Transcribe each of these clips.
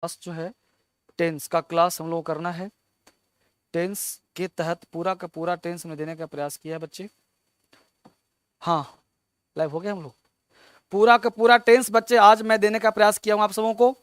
Class जो है tense का क्लास हम लोग करना है। टेंस के तहत पूरा का पूरा टेंस में देने का प्रयास किया है बच्चे। हाँ, लाइव हो गया हम लोग। पूरा का पूरा टेंस बच्चे आज मैं देने का प्रयास किया हूं आप सबों को,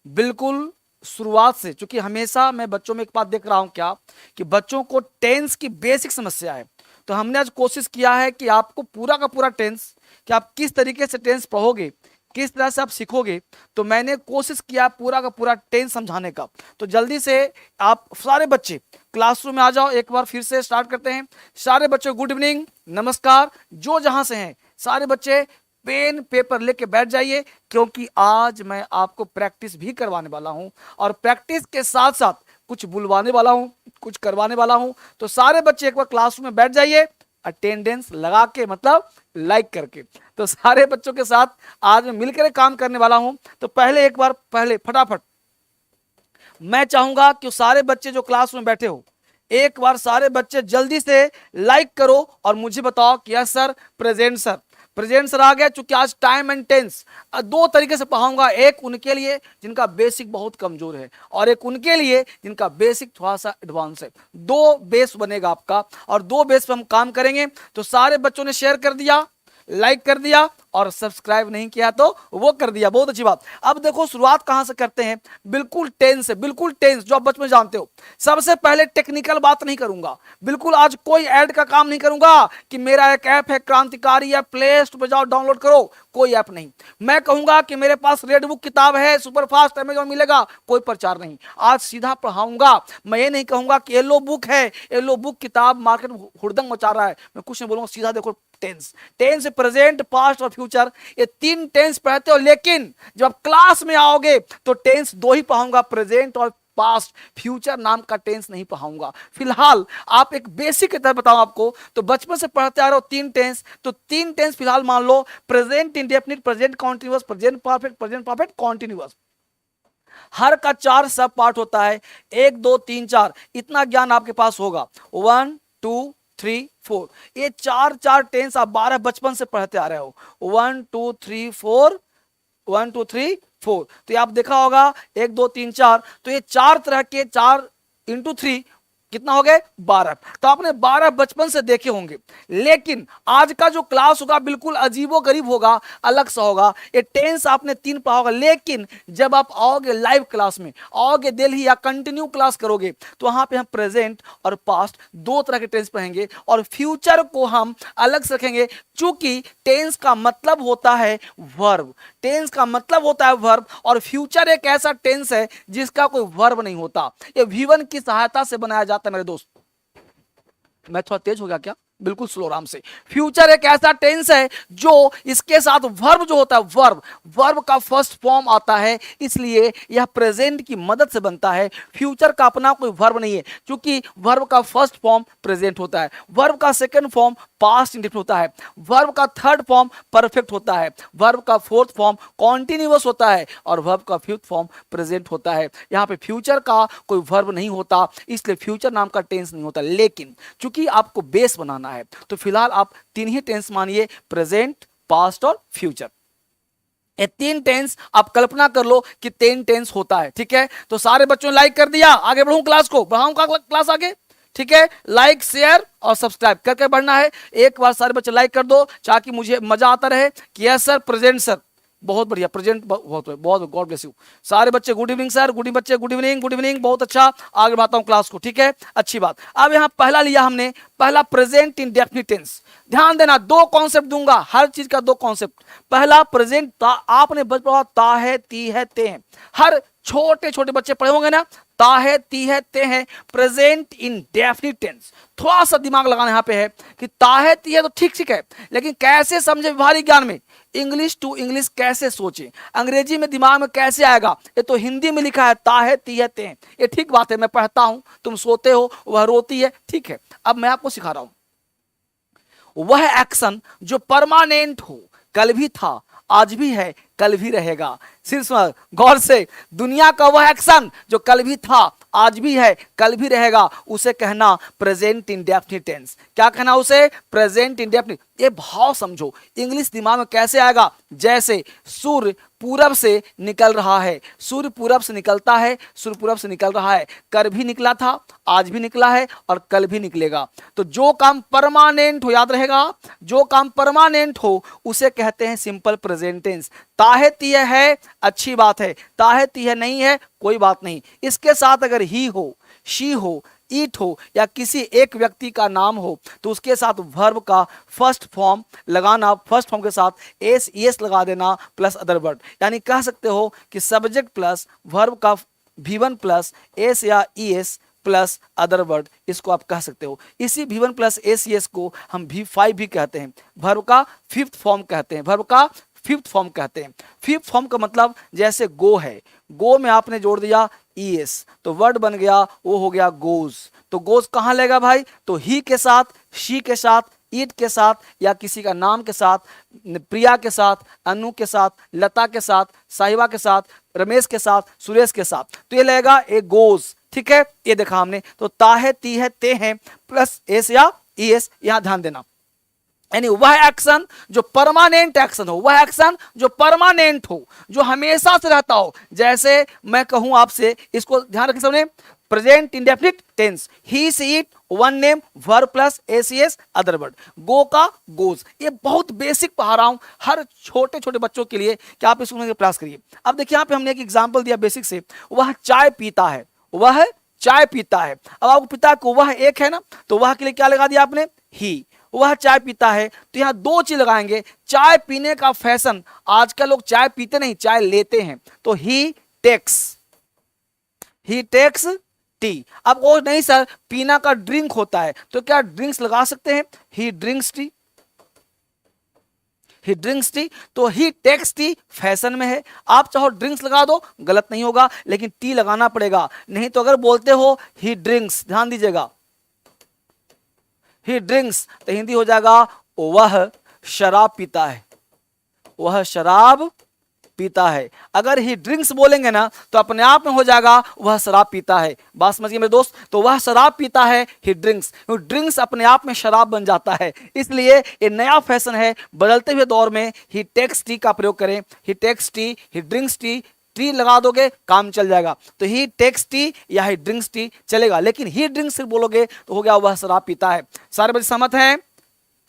बिल्कुल शुरुआत से। क्योंकि हमेशा मैं बच्चों में एक बात देख रहा हूं क्या, कि बच्चों को टेंस की बेसिक समस्या है। तो हमने आज कोशिश किया है कि आपको पूरा का पूरा टेंस, कि आप किस तरीके से टेंस पढ़ोगे, किस तरह से आप सीखोगे। तो मैंने कोशिश किया पूरा का पूरा टेंस समझाने का। तो जल्दी से आप सारे बच्चे क्लासरूम में आ जाओ। एक बार फिर से स्टार्ट करते हैं। सारे बच्चों गुड इवनिंग, नमस्कार। जो जहां से हैं सारे बच्चे पेन पेपर लेके बैठ जाइए, क्योंकि आज मैं आपको प्रैक्टिस भी करवाने वाला हूं और प्रैक्टिस के साथ साथ कुछ बुलवाने वाला हूं, कुछ करवाने वाला हूं। तो सारे बच्चे एक बार क्लासरूम में बैठ जाइए, अटेंडेंस लगा के, मतलब लाइक करके। तो सारे बच्चों के साथ आज मैं मिलकर काम करने वाला हूं। तो पहले फटाफट मैं चाहूंगा कि सारे बच्चे जो क्लास में बैठे हो, एक बार सारे बच्चे जल्दी से लाइक करो और मुझे बताओ कि yes sir, present sir. Present sir आ गया। चूंकि आज टाइम एंड टेंस दो तरीके से पढ़ाऊंगा, एक उनके लिए जिनका बेसिक बहुत कमजोर है और एक उनके लिए जिनका बेसिक थोड़ा सा एडवांस है। दो बेस बनेगा आपका और दो बेस पे हम काम करेंगे। तो सारे बच्चों ने शेयर कर दिया, लाइक कर दिया और सब्सक्राइब नहीं किया तो वो कर दिया। बहुत अच्छी बात। अब देखो शुरुआत कहां से करते हैं, बिल्कुल टेंस से, बिल्कुल टेंस जो आप बचपन में जानते हो। सबसे पहले टेक्निकल बात नहीं करूंगा, बिल्कुल आज कोई ऐड का काम नहीं करूंगा कि मेरा एक ऐप है क्रांतिकारी या प्ले स्टोर पे जाओ डाउनलोड करो, कोई ऐप नहीं। मैं कहूंगा कि मेरे पास रेड बुक किताब है, सुपरफास्ट अमेजॉन मिलेगा, कोई प्रचार नहीं। आज सीधा पढ़ाऊंगा। मैं ये नहीं कहूंगा कि येलो बुक है, येलो बुक किताब मार्केट में हुड़दंग मचा रहा है, मैं कुछ नहीं बोलूंगा। सीधा देखो टेंस, टेंस प्रेजेंट, पास्ट और फ्यूचर, ये तीन टेंस पढ़ते हो। लेकिन जब आप क्लास में आओगे तो टेंस दो ही पढ़ाऊंगा, प्रेजेंट और पास्ट। फ्यूचर नाम का टेंस नहीं पढ़ाऊंगा। फिलहाल आप एक बेसिक की तरह बताऊं आपको, तो बचपन से पढ़ते आ रहे हो तीन टेंस, तो तीन टेंस फिलहाल मान लो, present indefinite, present continuous, present perfect continuous. हर का चार सब पार्ट होता है, एक दो तीन चार, इतना ज्ञान आपके पास होगा। 1 2 3 4, ये चार चार टेंस आप 12 बचपन से पढ़ते आ रहे हो। 1 2 3 4, 1 2 3 4। तो ये आप देखा होगा, एक दो तीन चार, तो ये चार तरह के, चार इंटू थ्री कितना हो गए, 12। तो आपने 12 बचपन से देखे होंगे। लेकिन आज का जो क्लास होगा बिल्कुल अजीबो गरीब होगा, अलग सा होगा। ये टेंस आपने तीन पढ़ा होगा, लेकिन जब आप आओगे लाइव क्लास में, आओगे दिल्ली या कंटिन्यू क्लास करोगे, तो वहां पे हम प्रेजेंट और पास्ट दो तरह के टेंस पढ़ेंगे और फ्यूचर को हम अलग से रखेंगे। चूंकि टेंस का मतलब होता है वर्ब, टेंस का मतलब होता है वर्ब, और फ्यूचर एक ऐसा टेंस है जिसका कोई वर्ब नहीं होता। ये V1 की सहायता से बनाया जाता है मेरे दोस्त। मैं थोड़ा तेज हो गया क्या, बिल्कुल स्लो, आराम से। फ्यूचर एक ऐसा टेंस है जो इसके साथ वर्ब जो होता है, वर्ब का फर्स्ट फॉर्म आता है, इसलिए यह प्रेजेंट की मदद से बनता है। फ्यूचर का अपना कोई वर्ब नहीं है, क्योंकि वर्ब का फर्स्ट फॉर्म प्रेजेंट होता है, वर्ब का सेकंड फॉर्म पास्ट इंडेफिनिट होता है, वर्ब का थर्ड फॉर्म परफेक्ट होता है, वर्ब का फोर्थ फॉर्म कॉन्टिन्यूअस होता है और वर्ब का फिफ्थ फॉर्म प्रेजेंट होता है। यहां पे फ्यूचर का कोई वर्ब नहीं होता, इसलिए फ्यूचर नाम का टेंस नहीं होता। लेकिन चूंकि आपको बेस बनाना है, तो फिलहाल आप तीन ही टेंस मानिए, प्रेजेंट, पास्ट और फ्यूचर। ये तीन टेंस आप कल्पना कर लो कि तीन टेंस होता है। ठीक है, तो सारे बच्चों ने लाइक कर दिया। आगे बढ़ूं क्लास को, बढ़ाऊंगा क्लास आगे। ठीक है, लाइक शेयर और सब्सक्राइब करके बढ़ना है। एक बार सारे बच्चे लाइक कर दो, ताकि मुझे मजा आता रहे कि यस सर, प्रेजेंट सर, बहुत बढ़िया, प्रेजेंट बहुत बहुत, गॉड ब्लेस यू। सारे बच्चे गुड इवनिंग सर, गुड बच्चे गुड इवनिंग, गुड इवनिंग, बहुत अच्छा। आगे बढ़ाता हूं क्लास को। ठीक है, अच्छी बात। अब यहां पहला लिया हमने, पहला प्रेजेंट इंडेफिनिट टेंस। ध्यान देना, दो कॉन्सेप्ट दूंगा, हर चीज का दो कॉन्सेप्ट। पहला प्रेजेंट, आपने बच ता है, ती है, ते है, हर छोटे छोटे बच्चे पढ़े होंगे ना, ता है, ती है, ते है, प्रेजेंट इंडेफिनिट टेंस। थोड़ा सा दिमाग लगाना यहां पे है कि ता है, ती है तो ठीक ठीक है, लेकिन कैसे समझे व्यवहारिक ज्ञान में, इंग्लिश टू इंग्लिश कैसे सोचे, अंग्रेजी में दिमाग में कैसे आएगा। ये तो हिंदी में लिखा है, ता है, ती है, ते है, ये ठीक बात है। मैं पढ़ता हूं, तुम सोते हो, वह रोती है, ठीक है। अब मैं आपको सिखा रहा हूं, वह एक्शन जो परमानेंट हो, कल भी था, आज भी है, कल भी रहेगा। सिर्फ गौर से, दुनिया का वह एक्शन जो कल भी था, आज भी है, कल भी रहेगा, उसे कहना प्रेजेंट इंडेफिनिट टेंस। क्या कहना उसे, प्रेजेंट इंडेफिनिट। ये भाव समझो, इंग्लिश दिमाग में कैसे आएगा, जैसे सूर्य पूरब से निकल रहा है, सूर्य पूरब से निकलता है, सूर्य पूरब से निकल रहा है, कल भी निकला था, आज भी निकला है और कल भी निकलेगा। तो जो काम परमानेंट हो, याद रहेगा, जो काम परमानेंट हो उसे कहते हैं सिंपल प्रेजेंट टेंस। ताहे तीहे है अच्छी बात है, ताहे तीहे नहीं है कोई बात नहीं। इसके साथ अगर ही हो, शी हो, ईट हो या किसी एक व्यक्ति का नाम हो तो उसके साथ वर्ब का फर्स्ट फॉर्म लगाना, फर्स्ट फॉर्म के साथ एस ईएस लगा देना प्लस अदर वर्ड। यानी कह सकते हो कि सब्जेक्ट प्लस वर्ब का V1 प्लस एस या ईएस प्लस अदर वर्ड, इसको आप कह सकते हो। इसी V1 प्लस एस ईएस को हम V5 भी कहते हैं, वर्ब का फिफ्थ फॉर्म कहते हैं, वर्ब का फिफ्थ फॉर्म कहते हैं। फिफ्थ फॉर्म का मतलब जैसे गो है, गो में आपने जोड़ दिया ईएस तो वर्ड बन गया, वो हो गया गोज। तो गोज कहां लेगा भाई, तो ही के साथ, शी के साथ, ईट के साथ या किसी का नाम के साथ, प्रिया के साथ, अनु के साथ, लता के साथ, साहिबा के साथ, रमेश के साथ, सुरेश के साथ, तो ये लगेगा ए गोज। ठीक है, ये देखा हमने। तो ताहे ती है ते हैं प्लस एस या ईएस, यहां ध्यान देना। यानी वह एक्शन जो परमानेंट एक्शन हो, वह एक्शन जो परमानेंट हो, जो हमेशा से रहता हो। जैसे मैं कहूं आपसे, इसको ध्यान रखें सबने, present indefinite tense, he she it, one name, verb plus s es other word, go का गोज। ये बहुत बेसिक पढ़ा रहा हूं हर छोटे छोटे बच्चों के लिए कि आप इसको प्रयास करिए। अब देखिए, यहां पे हमने एक एग्जांपल दिया बेसिक से, वह चाय पीता है, वह चाय पीता है। अब आपको पिता को वह एक है ना, तो वह के लिए क्या लगा दिया आपने, ही। वह चाय पीता है, तो यहां दो चीज लगाएंगे। चाय पीने का फैशन, आजकल लोग चाय पीते नहीं, चाय लेते हैं, तो ही टेक्स टी। अब वो नहीं सर, पीना का ड्रिंक होता है, तो क्या ड्रिंक्स लगा सकते हैं, ही drinks T, he drinks T. तो ही टेक्स टी फैशन में है, आप चाहो ड्रिंक्स लगा दो, गलत नहीं होगा, लेकिन टी लगाना पड़ेगा। नहीं तो अगर बोलते हो ही ड्रिंक्स, ध्यान दीजिएगा, ही ड्रिंक्स तो हिंदी हो जाएगा वह शराब पीता है, वह शराब पीता है। अगर ही ड्रिंक्स बोलेंगे ना तो अपने आप में हो जाएगा वह शराब पीता है। बात समझिए मेरे दोस्त, तो वह शराब पीता है, ही ड्रिंक्स, ड्रिंक्स अपने आप में शराब बन जाता है। इसलिए ये नया फैशन है, बदलते हुए दौर में ही टेक्स टी का प्रयोग करें, he takes tea, he drinks tea, tea लगा दोगे काम चल जाएगा। तो ही टेक्स टी या ही ड्रिंक्स टी चलेगा, लेकिन ही ड्रिंक्स सिर्फ बोलोगे तो हो गया वह शराब पीता है। सारे बच्चे सहमत हैं,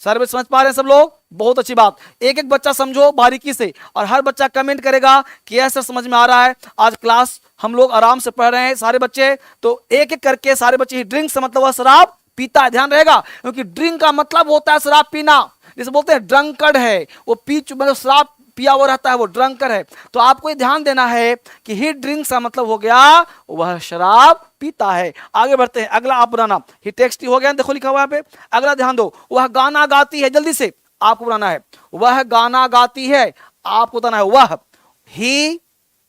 सारे बच्चे समझ पा रहे हैं सब लोग, बहुत अच्छी बात। एक एक बच्चा समझो बारीकी से, और हर बच्चा कमेंट करेगा कि ऐसा समझ में आ रहा है। आज क्लास हम लोग आराम से पढ़ रहे हैं सारे बच्चे, तो एक एक करके सारे बच्चे, ड्रिंक से मतलब वह शराब पीता है, ध्यान रहेगा, क्योंकि ड्रिंक का मतलब होता है शराब पीना। जैसे बोलते हैं ड्रंकर्ड है, वो मतलब शराब पिया हुआ रहता है, वो ड्रंकर है। तो आपको ये ध्यान देना है कि ही ड्रिंक्स का मतलब हो गया वह शराब पीता है। आगे बढ़ते हैं, अगला आप बनाना, ही टेक्स्ट हो गया, देखो लिखा हुआ है पे। अगला ध्यान दो, वह गाना गाती है, जल्दी से आपको बनाना है, वह गाना गाती है, आपको बताना है वह, ही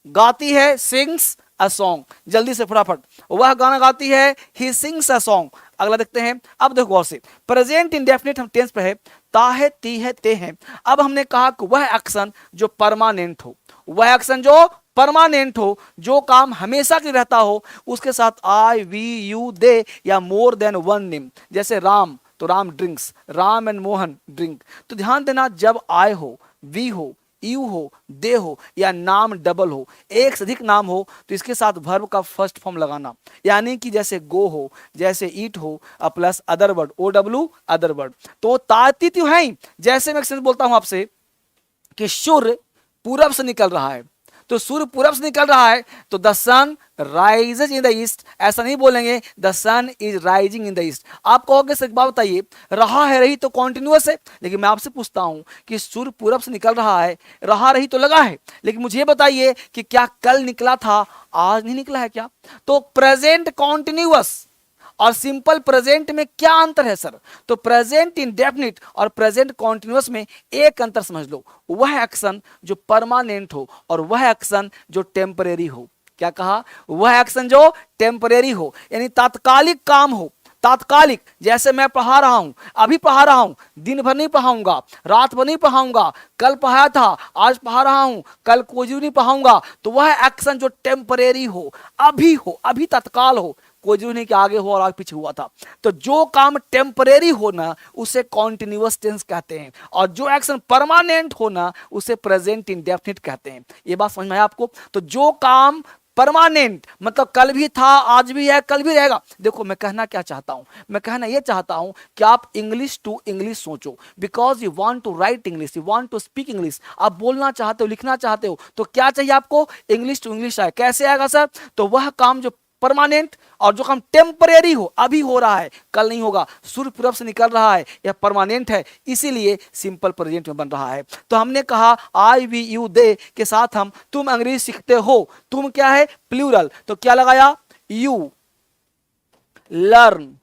गाती है, सिंग्स अ सॉन्ग, जल्दी से फटाफट, वह गाना गाती है, ही सिंग्स अ सॉन्ग। अगला देखते हैं, अब देखो गौर से, प्रेजेंट इंडेफिनिट हम टेंस पे है, ताहे ती है ते हैं। अब हमने कहा कि वह एक्शन जो परमानेंट हो, वह एक्शन जो परमानेंट हो, जो काम हमेशा के रहता हो, उसके साथ आई वी यू दे या मोर देन वन नेम। जैसे राम, तो Ram drinks, Ram and Mohan drink. तो ध्यान देना, जब आई हो, वी हो, यू हो, दे हो या नाम डबल हो, एक से अधिक नाम हो, तो इसके साथ वर्ब का फर्स्ट फॉर्म लगाना। यानी कि जैसे गो हो, जैसे ईट हो, plus other word, O W other word. तो ताती तो है ही। जैसे मैं एक सेंटेंस बोलता हूं आपसे कि सूर्य पूरब से निकल रहा है, तो सूर्य पूरब से निकल रहा है, तो the sun rises in the east, ऐसा नहीं बोलेंगे the sun is rising in the east. आप कहोगे सर एक बात बताइए, रहा है रही तो कॉन्टिन्यूअस है, लेकिन मैं आपसे पूछता हूं कि सूर्य पूरब से निकल रहा है, रहा रही तो लगा है, लेकिन मुझे बताइए कि क्या कल निकला था, आज नहीं निकला है क्या? तो प्रेजेंट कॉन्टिन्यूअस और सिंपल प्रेजेंट में क्या अंतर है सर? तो प्रेजेंट इंडेफिनिट और प्रेजेंट कॉन्टिन्यूअस में एक अंतर समझ लो, वह एक्शन जो परमानेंट हो और वह एक्शन जो टेम्परेरी हो। क्या कहा? वह एक्शन जो टेम्परेरी हो, यानी तात्कालिक काम हो, तात्कालिक। जैसे मैं पढ़ा रहा हूं, अभी पढ़ा रहा हूं, दिन भर नहीं पढ़ाऊंगा, रात भर नहीं पढ़ाऊंगा, कल पढ़ाया था, आज पढ़ा रहा हूं, कल कोई नहीं पढ़ाऊंगा। तो वह एक्शन जो टेम्परेरी हो, अभी तत्काल हो, कोई जरूरी नहीं कि आगे हो और आगे पीछे हुआ था। तो जो काम टेम्परेरी होना उसे कॉन्टिन्यूअस टेंस कहते हैं, और जो एक्शन परमानेंट होना उसे प्रेजेंट इंडेफिनिट कहते हैं। ये बात समझ में आया आपको? तो जो काम परमानेंट मतलब कल भी था, आज भी है, कल भी रहेगा। देखो मैं कहना क्या चाहता हूं, मैं कहना यह चाहता हूं कि आप इंग्लिश टू इंग्लिश सोचो, because you want to write English, you want to speak English. आप बोलना चाहते हो, लिखना चाहते हो, तो क्या चाहिए आपको? इंग्लिश टू इंग्लिश आए। कैसे आएगा सर? तो वह काम जो परमानेंट और जो काम टेम्परेरी हो, अभी हो रहा है, कल नहीं होगा, सूर्य पूरब से निकल रहा है, यह परमानेंट है, इसीलिए सिंपल प्रेजेंट में बन रहा है। तो हमने कहा आई वी यू दे के साथ हम तुम अंग्रेजी सीखते हो, तुम क्या है? प्लूरल, तो क्या लगाया? You learn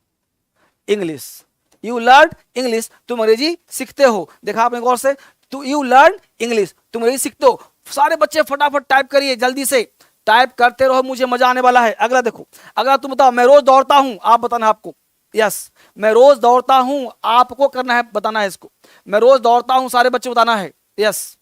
English, you learn English, तुम अंग्रेजी सीखते हो। देखा आपने गौर से? तो यू लर्न इंग्लिश, तुम अंग्रेजी सीखते हो। सारे बच्चे फटाफट टाइप करिए, जल्दी से टाइप करते रहो, मुझे मजा आने वाला है। अगला देखो, अगला तुम बताओ। मैं रोज दौड़ता हूं, आप बताना आपको। यस, मैं रोज दौड़ता हूं, आपको करना है, बताना है इसको। मैं रोज दौड़ता हूं, सारे बच्चे बताना है। यस,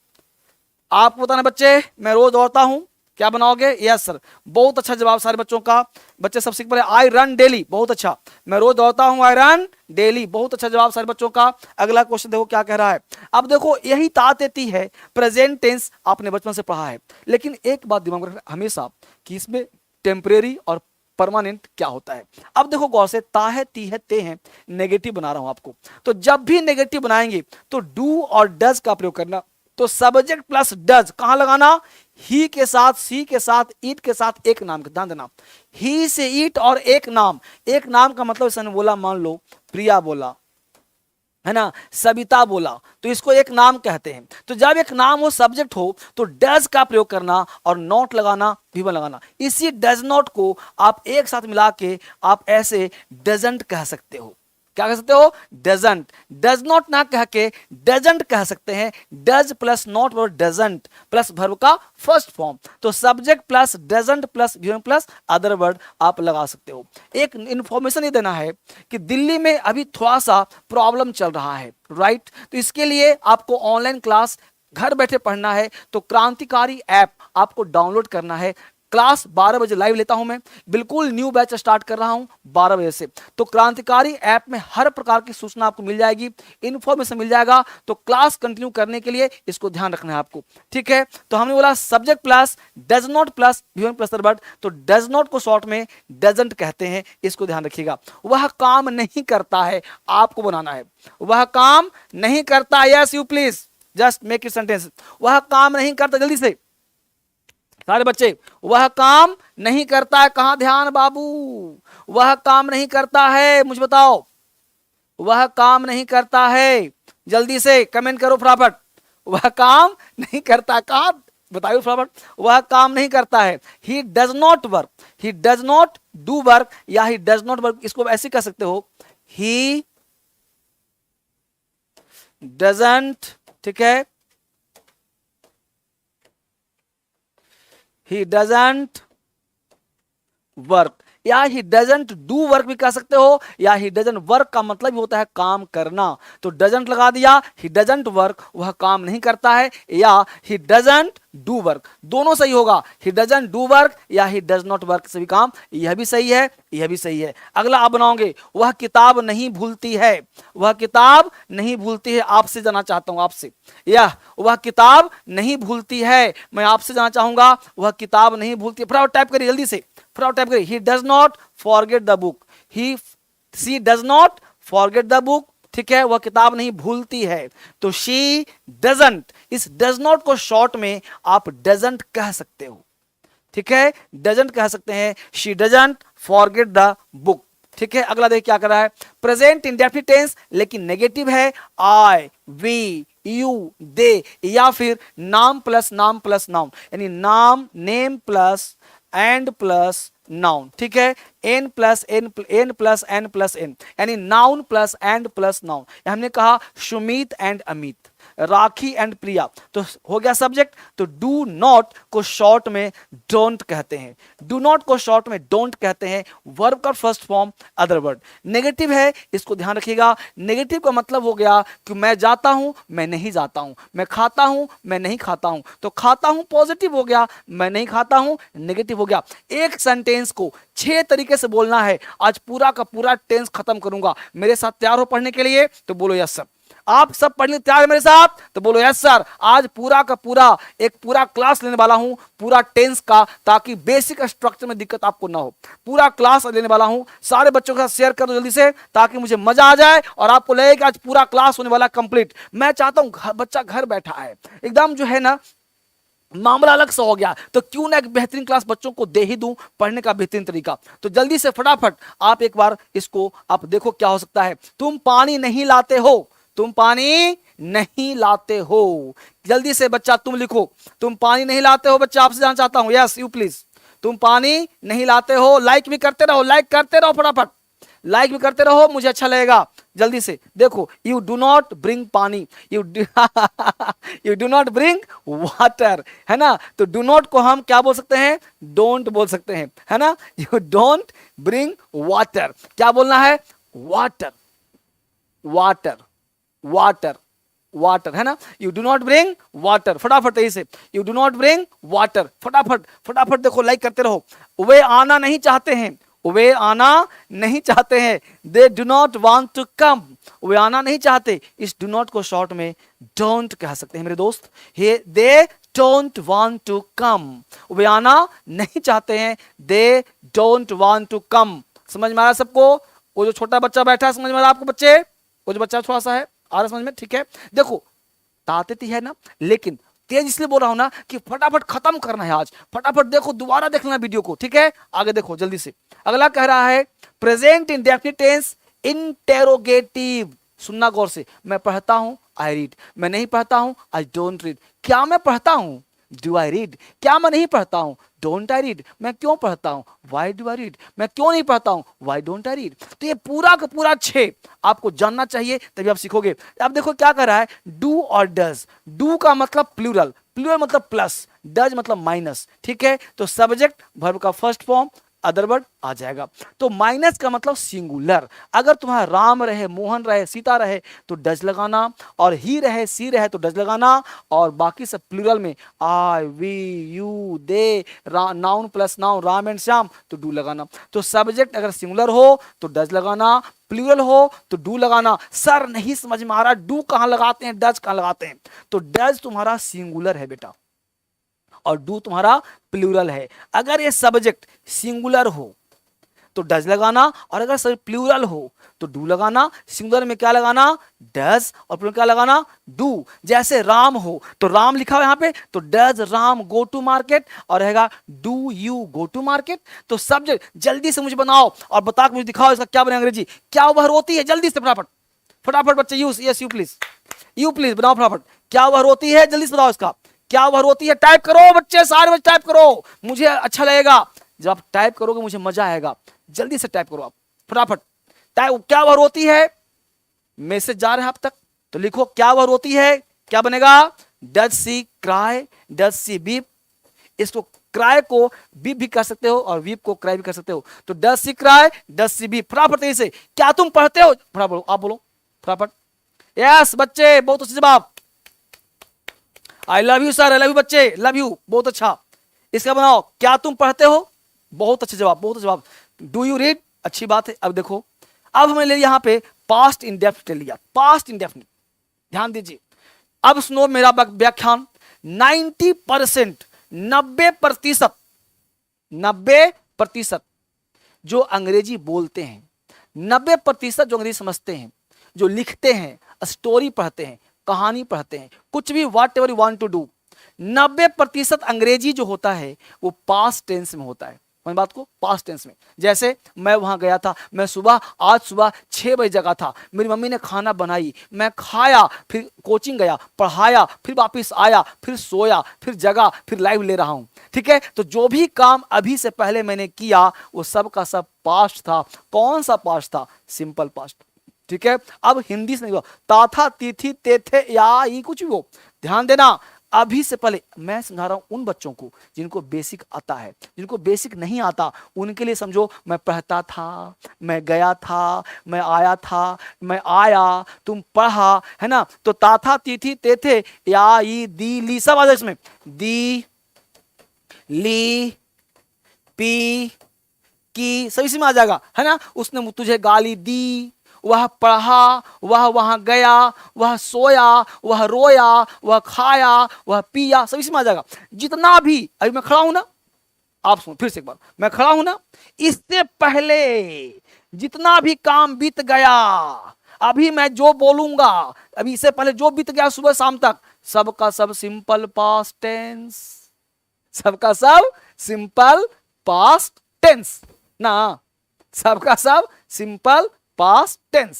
आपको बताना बच्चे, मैं रोज दौड़ता हूं, क्या बनाओगे? यस सर, बहुत अच्छा जवाब सारे बच्चों का। बच्चे सब सीख पड़े। आई रन डेली, बहुत अच्छा, मैं रोज दौड़ता हूं, आई रन डेली, बहुत अच्छा जवाब सारे बच्चों का। अगला क्वेश्चन देखो क्या कह रहा है। अब देखो यही तात देती है, प्रेजेंट टेंस आपने बचपन से पढ़ा है, लेकिन एक बात दिमाग में रखना हमेशा कि इसमें टेम्परेरी और परमानेंट क्या होता है। अब देखो गौर से, ता है, ती है, ते हैं, नेगेटिव बना रहा हूं आपको। तो जब भी नेगेटिव बनाएंगे तो डू और डज का प्रयोग करना। तो सब्जेक्ट प्लस डज कहां लगाना? ही के साथ, सी के साथ, ईट के साथ, एक नाम के, ध्यान देना, ही से ईट और एक नाम। एक नाम का मतलब इसने बोला, मान लो प्रिया बोला है ना, सविता बोला, तो इसको एक नाम कहते हैं। तो जब एक नाम हो, सब्जेक्ट हो, तो डज का प्रयोग करना और नॉट लगाना, भी लगाना। इसी डज नॉट को आप एक साथ मिला के आप ऐसे डजंट कह सकते हो। क्या कह सकते हो? डजंट। डज नॉट ना कह के डजंट कह सकते हैं। डज प्लस नॉट और डजंट प्लस वर्ब का फर्स्ट फॉर्म। तो subject plus doesn't plus VM plus other word आप लगा सकते हो। एक इंफॉर्मेशन ये देना है कि दिल्ली में अभी थोड़ा सा प्रॉब्लम चल रहा है, राइट? तो इसके लिए आपको ऑनलाइन क्लास घर बैठे पढ़ना है, तो क्रांतिकारी ऐप आपको डाउनलोड करना है। क्लास 12 बजे लाइव लेता हूं मैं, बिल्कुल न्यू बैच स्टार्ट कर रहा हूं 12 बजे से। तो क्रांतिकारी ऐप में हर प्रकार की सूचना आपको मिल जाएगी, इंफॉर्मेशन मिल जाएगा। तो क्लास कंटिन्यू करने के लिए इसको ध्यान रखना है आपको, ठीक है? तो हमने बोला subject plus does not plus VM plus verb, तो डज नॉट को शॉर्ट में डजंट कहते हैं, इसको ध्यान रखिएगा। वह काम नहीं करता है, आपको बनाना है, वह काम नहीं करता। Yes you please just make it sentence. वह काम नहीं करता, जल्दी से सारे बच्चे, वह काम नहीं करता है। कहां ध्यान बाबू? वह काम नहीं करता है, मुझे बताओ, वह काम नहीं करता है, जल्दी से कमेंट करो फटाफट। वह काम नहीं करता, कहां बताइए फटाफट। वह काम नहीं करता है। ही does not work, he does not do work, या ही डज नॉट वर्क, इसको ऐसे कह सकते हो, ही डजंट, ठीक है, he doesn't work, या ही डजंट डू वर्क भी कह सकते हो, या ही डजंट वर्क का मतलब ही होता है काम करना। तो डजंट लगा दिया, ही डजंट वर्क, वह काम नहीं करता है, या ही डजंट डू वर्क, दोनों सही होगा। ही डजंट डू वर्क या ही डज नॉट वर्क से भी काम, यह भी सही है, यह भी सही है। अगला आप बनाओगे, वह किताब नहीं भूलती है, वह किताब नहीं भूलती है, आपसे जाना चाहता हूं, आपसे, यह वह किताब नहीं भूलती है, मैं आपसे जाना चाहूंगा, वह किताब नहीं भूलती है। फटाफट टाइप करिए, जल्दी से फटाफट टाइप करिए। He does not forget the book, he she does not forget the book, ठीक है, वह किताब नहीं भूलती है। तो शी डजंट, इस डज नॉट को शॉर्ट में आप डजंट कह सकते हो, ठीक है, डजंट कह सकते हैं। She doesn't forget the book, ठीक है। अगला देखिए क्या कर रहा है, प्रेजेंट इंडेफिनिट टेंस लेकिन नेगेटिव है। आई, वी, यू, दे, या फिर नाम प्लस नाम प्लस नाउन, यानी नाम, name plus and plus noun, ठीक है, N plus N, N plus N plus N, यानी noun plus and plus noun. हमने कहा सुमित एंड अमित, राखी एंड प्रिया। तो हो गया सब्जेक्ट। तो डू नॉट को शॉर्ट में डोंट कहते हैं, डू नॉट को शॉर्ट में डोंट कहते हैं। वर्ब का first form other word. Negative है, इसको ध्यान रखिएगा। नेगेटिव का मतलब हो गया कि मैं जाता हूं, मैं नहीं जाता हूं, मैं खाता हूं, मैं नहीं खाता हूं। तो खाता हूं पॉजिटिव हो गया, मैं नहीं खाता हूं नेगेटिव हो गया। एक सेंटेंस को 6 तरीके से बोलना है। आज पूरा का पूरा टेंस खत्म करूंगा। मेरे साथ तैयार हो पढ़ने के लिए? तो बोलो यस सर। आप सब पढ़ने तैयार है मेरे साथ? तो बोलो यस सर। आज पूरा का पूरा एक पूरा क्लास लेने वाला हूं, पूरा टेंस का, ताकि बेसिक स्ट्रक्चर में दिक्कत आपको ना हो। पूरा क्लास लेने वाला हूं, सारे बच्चों के साथ शेयर कर दो जल्दी से, ताकि मुझे मजा आ जाए और आपको लगे कि आज पूरा क्लास होने वाला कंप्लीट। मैं चाहता हूं बच्चा घर बैठा है एकदम जो है ना, मामला अलग सा हो गया, तो क्यों ना एक बेहतरीन क्लास बच्चों को दे ही दूं पढ़ने का बेहतरीन तरीका। तो जल्दी से फटाफट आप एक बार इसको आप देखो क्या हो सकता है। तुम पानी नहीं लाते हो, तुम पानी नहीं लाते हो। जल्दी से बच्चा तुम लिखो, तुम पानी नहीं लाते हो। बच्चा आपसे जानना चाहता हूं, यस यू प्लीज। तुम पानी नहीं लाते हो। लाइक भी करते रहो, लाइक करते रहो फटाफट, लाइक भी करते रहो, मुझे अच्छा लगेगा। जल्दी से देखो, यू डू नॉट ब्रिंग पानी, you you do not bring water, है ना। तो डू नॉट को हम क्या बोल सकते हैं? डोंट बोल सकते हैं, है ना। यू डोंट ब्रिंग वाटर, क्या बोलना है? वाटर, वाटर, वाटर, वाटर, है ना। You do not bring water, फटाफट यही से, you do not bring water, फटाफट फटाफट देखो, लाइक करते रहो। वे आना नहीं चाहते हैं, वे आना नहीं चाहते हैं। They do not want to come, वे आना नहीं चाहते। इस डू नॉट को शॉर्ट में डोंट कह सकते हैं मेरे दोस्त। He they don't want to come, वे आना नहीं चाहते हैं। They don't want to come. समझ में आ रहा सबको? वो जो छोटा बच्चा बैठा है समझ में आ रहा आपको बच्चे? वो जो बच्चा थोड़ा सा है आ रहा समझ में? ठीक है, देखो ताकती है ना, लेकिन तेज इसलिए बोल रहा हूं ना कि फटाफट खत्म करना है आज। फटाफट देखो, दोबारा देखना वीडियो को, ठीक है। आगे देखो जल्दी से। अगला कह रहा है प्रेजेंट इंडेफिनिट टेंस इंटेरोगेटिव। सुनना गौर से, मैं पढ़ता हूं आई रीड, मैं नहीं पढ़ता हूं आई डोंट रीड। क्या मैं पढ़ता हूं? Do I read. क्या मैं नहीं पढ़ता हूं? Don't I read. मैं क्यों पढ़ता हूं? Why do I read. मैं क्यों नहीं पढ़ता हूं? Why don't I read. तो ये पूरा का पूरा 6 आपको जानना चाहिए, तभी आप सीखोगे। अब देखो क्या कर रहा है, डू और डज। डू का मतलब प्लूरल, प्लूरल मतलब प्लस, डज मतलब माइनस, ठीक है। तो सब्जेक्ट वर्ब का फर्स्ट फॉर्म अदर वर्ड आ जाएगा। तो माइनस का मतलब सिंगुलर। अगर तुम्हारा राम रहे, मोहन रहे, सीता रहे तो डज लगाना, और ही रहे, सी रहे तो डज लगाना, और बाकी सब प्लूरल में I, we, you, they, noun plus noun, Ram and Shyam तो डू लगाना। तो सब्जेक्ट अगर सिंगुलर हो तो डज लगाना, प्लूरल हो तो डू लगाना। सर नहीं समझ में आ रहा, डू कहां लगाते हैं, डज कहां लगाते हैं? तो डज तुम्हारा सिंगुलर है बेटा, और डू तुम्हारा प्लूरल है। अगर ये सब्जेक्ट सिंगुलर हो तो डज लगाना, और अगर सब प्लूरल हो तो डू लगाना। सिंगुलर में क्या लगाना? डज, और प्लूरल क्या लगाना? डू। जैसे राम हो तो राम लिखा हुआ यहां पे, तो does Ram go to market, और रहेगा do you go to market. तो सब्जेक्ट जल्दी से मुझे बनाओ और बता के मुझे दिखाओ इसका क्या बने अंग्रेजी, क्या वर्ब होती है? जल्दी से फटाफट फटाफट बच्चे, use yes you please, you please बनाओ फटाफट। क्या वर्ब होती है? जल्दी से बताओ इसका क्या वर्ब होती है। टाइप करो बच्चे, सारे बच्चे टाइप करो, मुझे अच्छा लगेगा जब आप टाइप करोगे, मुझे मजा आएगा। जल्दी से टाइप करो आप फटाफट। टाइप क्या वर्ब होती है? मैसेज जा रहे हैं आप तक, तो लिखो क्या वर्ब होती है। क्या बनेगा? Does she cry, does she weep. इसको क्राई को वीप भी कर सकते हो और वीप को क्राई भी कर सकते हो। तो does she cry, does she weep. फटाफट से क्या तुम पढ़ते हो? फटाफट बोलो, आप बोलो फटाफट। यस बच्चे, बहुत अच्छा जवाब। I love you sir, I love you बच्चे, लव यू, बहुत अच्छा। इसका बनाओ क्या तुम पढ़ते हो? बहुत अच्छा जवाब, बहुत अच्छा जवाब। Do you read? अच्छी बात है। अब देखो, अब हमने ले यहां पे पास्ट इंडेफिनिट लिया, पास्ट इंडेफिनिट। ध्यान दीजिए, अब सुनो मेरा व्याख्यान। 90%, 90%, 90% जो अंग्रेजी बोलते हैं, 90% जो अंग्रेजी समझते हैं, जो लिखते हैं, स्टोरी पढ़ते हैं, कहानी पढ़ते हैं, कुछ भी whatever you want to do, 90% अंग्रेजी जो होता है वो पास्ट टेंस में होता है। मैं बात को पास्ट टेंस में, जैसे मैं वहां गया था, मैं आज सुबह 6 बजे जगा था, मेरी मम्मी ने खाना बनाई, मैं खाया, फिर कोचिंग गया, पढ़ाया, फिर वापस आया, फिर सोया, फिर जगा, फिर लाइव ले रहा हूं, ठीक है। तो जो भी काम अभी से पहले मैंने किया वो सब का सब पास्ट था। कौन सा पास्ट था? Simple past. ठीक है, अब हिंदी से नहीं हुआ, ता था तिथि ते थे या ई कुछ भी हो, ध्यान देना। अभी से पहले मैं समझा रहा हूं उन बच्चों को जिनको बेसिक आता है, जिनको बेसिक नहीं आता उनके लिए समझो, मैं पढ़ता था, मैं गया था, मैं आया था, मैं आया, तुम पढ़ा, है ना। तो ता था तिथि ते थे या ई दी ली सब आ जाए इसमें, दी ली पी की सब इसी में आ जाएगा, है ना। उसने तुझे गाली दी, वह पढ़ा, वह वहां गया, वह सोया, वह रोया, वह खाया, वह पिया, सब इसी में आ जाएगा। जितना भी अभी मैं खड़ा हूं ना, आप सुनो फिर से एक बार, मैं खड़ा हूं ना, इससे पहले जितना भी काम बीत गया, अभी मैं जो बोलूंगा, अभी इससे पहले जो बीत गया सुबह शाम तक, सबका सब सिंपल पास्ट टेंस, सबका सब सिंपल पास्ट टेंस ना, सबका सब सिंपल पास्ट टेंस,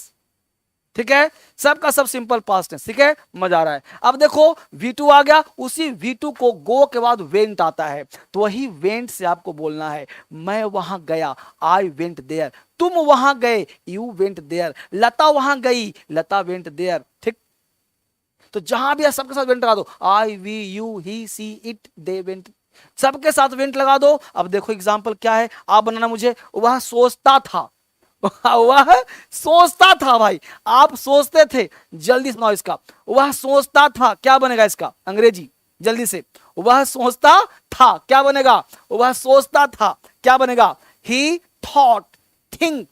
ठीक है, सबका सब सिंपल पास्ट टेंस, ठीक है, मजा आ रहा है। अब देखो V2 आ गया, उसी V2 को गो के बाद वेंट आता है, तो वही वेंट से आपको बोलना है, मैं वहां गया, आई वेंट देयर, तुम वहां गए, यू वेंट देयर, लता वहां गई, लता वेंट देयर, ठीक। तो जहां भी सबके साथ वेंट लगा दो, I we you he she it they went, सबके साथ वेंट लगा दो। अब देखो एग्जाम्पल क्या है, आप बनाना मुझे, वह सोचता था, वह सोचता था, भाई आप सोचते थे, जल्दी सुनाओ इसका, वह सोचता था, क्या बनेगा इसका अंग्रेजी, जल्दी से, वह सोचता था क्या बनेगा, वह सोचता था क्या बनेगा, ही थॉट, थिंक,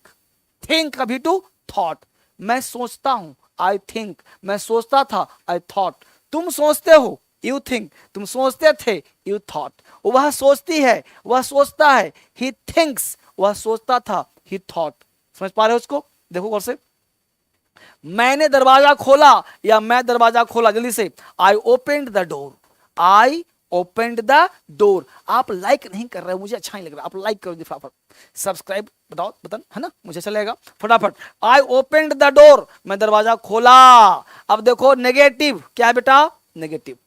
थिंक अभी टू थॉट, मैं सोचता हूं, आई थिंक, मैं सोचता था, आई थॉट, तुम सोचते हो, यू थिंक, तुम सोचते थे, यू थॉट, वह सोचती है, वह सोचता है, ही थिंक्स, वह सोचता था, ही थॉट, समझ पा रहे हो उसको, देखो गौर से, मैंने दरवाजा खोला या मैं दरवाजा खोला, जल्दी से, I opened the door, I opened the door. आप लाइक नहीं कर रहे हो, मुझे अच्छा नहीं लग रहा, आप लाइक करो फटाफट, सब्सक्राइब बताओ बटन, है ना, मुझे अच्छा लगेगा, फटाफट, आई ओपेंड द डोर, मैं दरवाजा खोला। अब देखो नेगेटिव क्या है बेटा, नेगेटिव,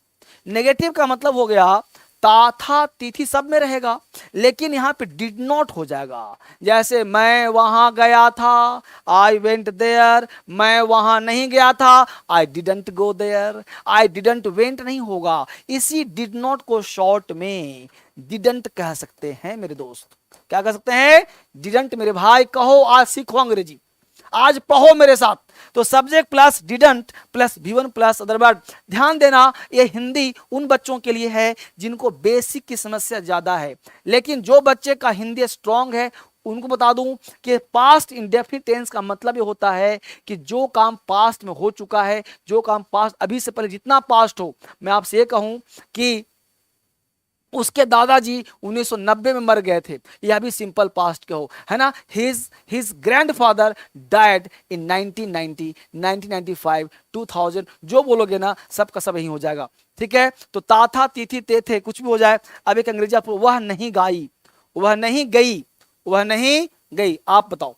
नेगेटिव का मतलब हो गया ता था तिथि सब में रहेगा, लेकिन यहां पे डिड नॉट हो जाएगा, जैसे मैं वहां गया था, आई वेंट देयर, मैं वहां नहीं गया था, I didn't go there, I didn't went नहीं होगा, इसी डिड नॉट को शॉर्ट में डिडंट कह सकते हैं मेरे दोस्त, क्या कह सकते हैं, डिडंट। मेरे भाई कहो आज सीखो अंग्रेजी, आज पढ़ो मेरे साथ, तो subject plus didn't plus V1 plus other word. ध्यान देना ये हिंदी उन बच्चों के लिए है जिनको बेसिक की समस्या ज्यादा है, लेकिन जो बच्चे का हिंदी स्ट्रांग है उनको बता दूं कि पास्ट इंडेफिनिट टेंस का मतलब ये होता है कि जो काम पास्ट में हो चुका है, जो काम पास्ट अभी से पहले जितना पास्ट हो, मैं आपसे ये कहूं कि उसके दादाजी 1990 में मर गए थे, यह भी सिंपल पास्ट के हो, है ना, हिज ग्रैंडफादर डाइड इन 1990, 1995, 2000, जो बोलोगे ना सबका सब यही हो जाएगा, ठीक है। तो ता था तिथि ते थे कुछ भी हो जाए। अब एक अंग्रेजी आप, वह नहीं गाई, वह नहीं गई, वह नहीं गई, आप बताओ,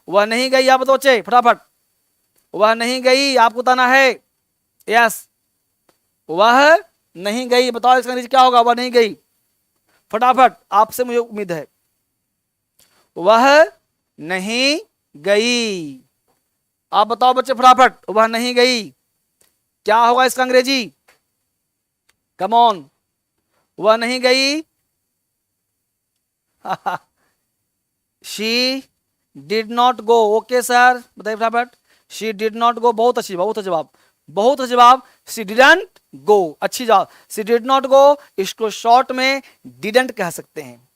वह नहीं गई, आप बताओ बच्चे फटाफट, वह नहीं गई आपको बताना है, यस, वह नहीं गई, बताओ इसका अंग्रेजी क्या होगा, वह नहीं गई, फटाफट आपसे मुझे उम्मीद है, वह नहीं गई, आप बताओ बच्चे फटाफट, वह नहीं गई, क्या होगा इसका अंग्रेजी, कम ऑन, वह नहीं गई, she did not go, okay sir बताइए फटाफट, शी डिड नॉट गो, बहुत अच्छी, बहुत अच्छा जवाब, बहुत अच्छा जवाब, शी डिडंट गो, अच्छी जवाब, शी डिड नॉट गो, इसको शॉर्ट में डिडंट कह सकते हैं,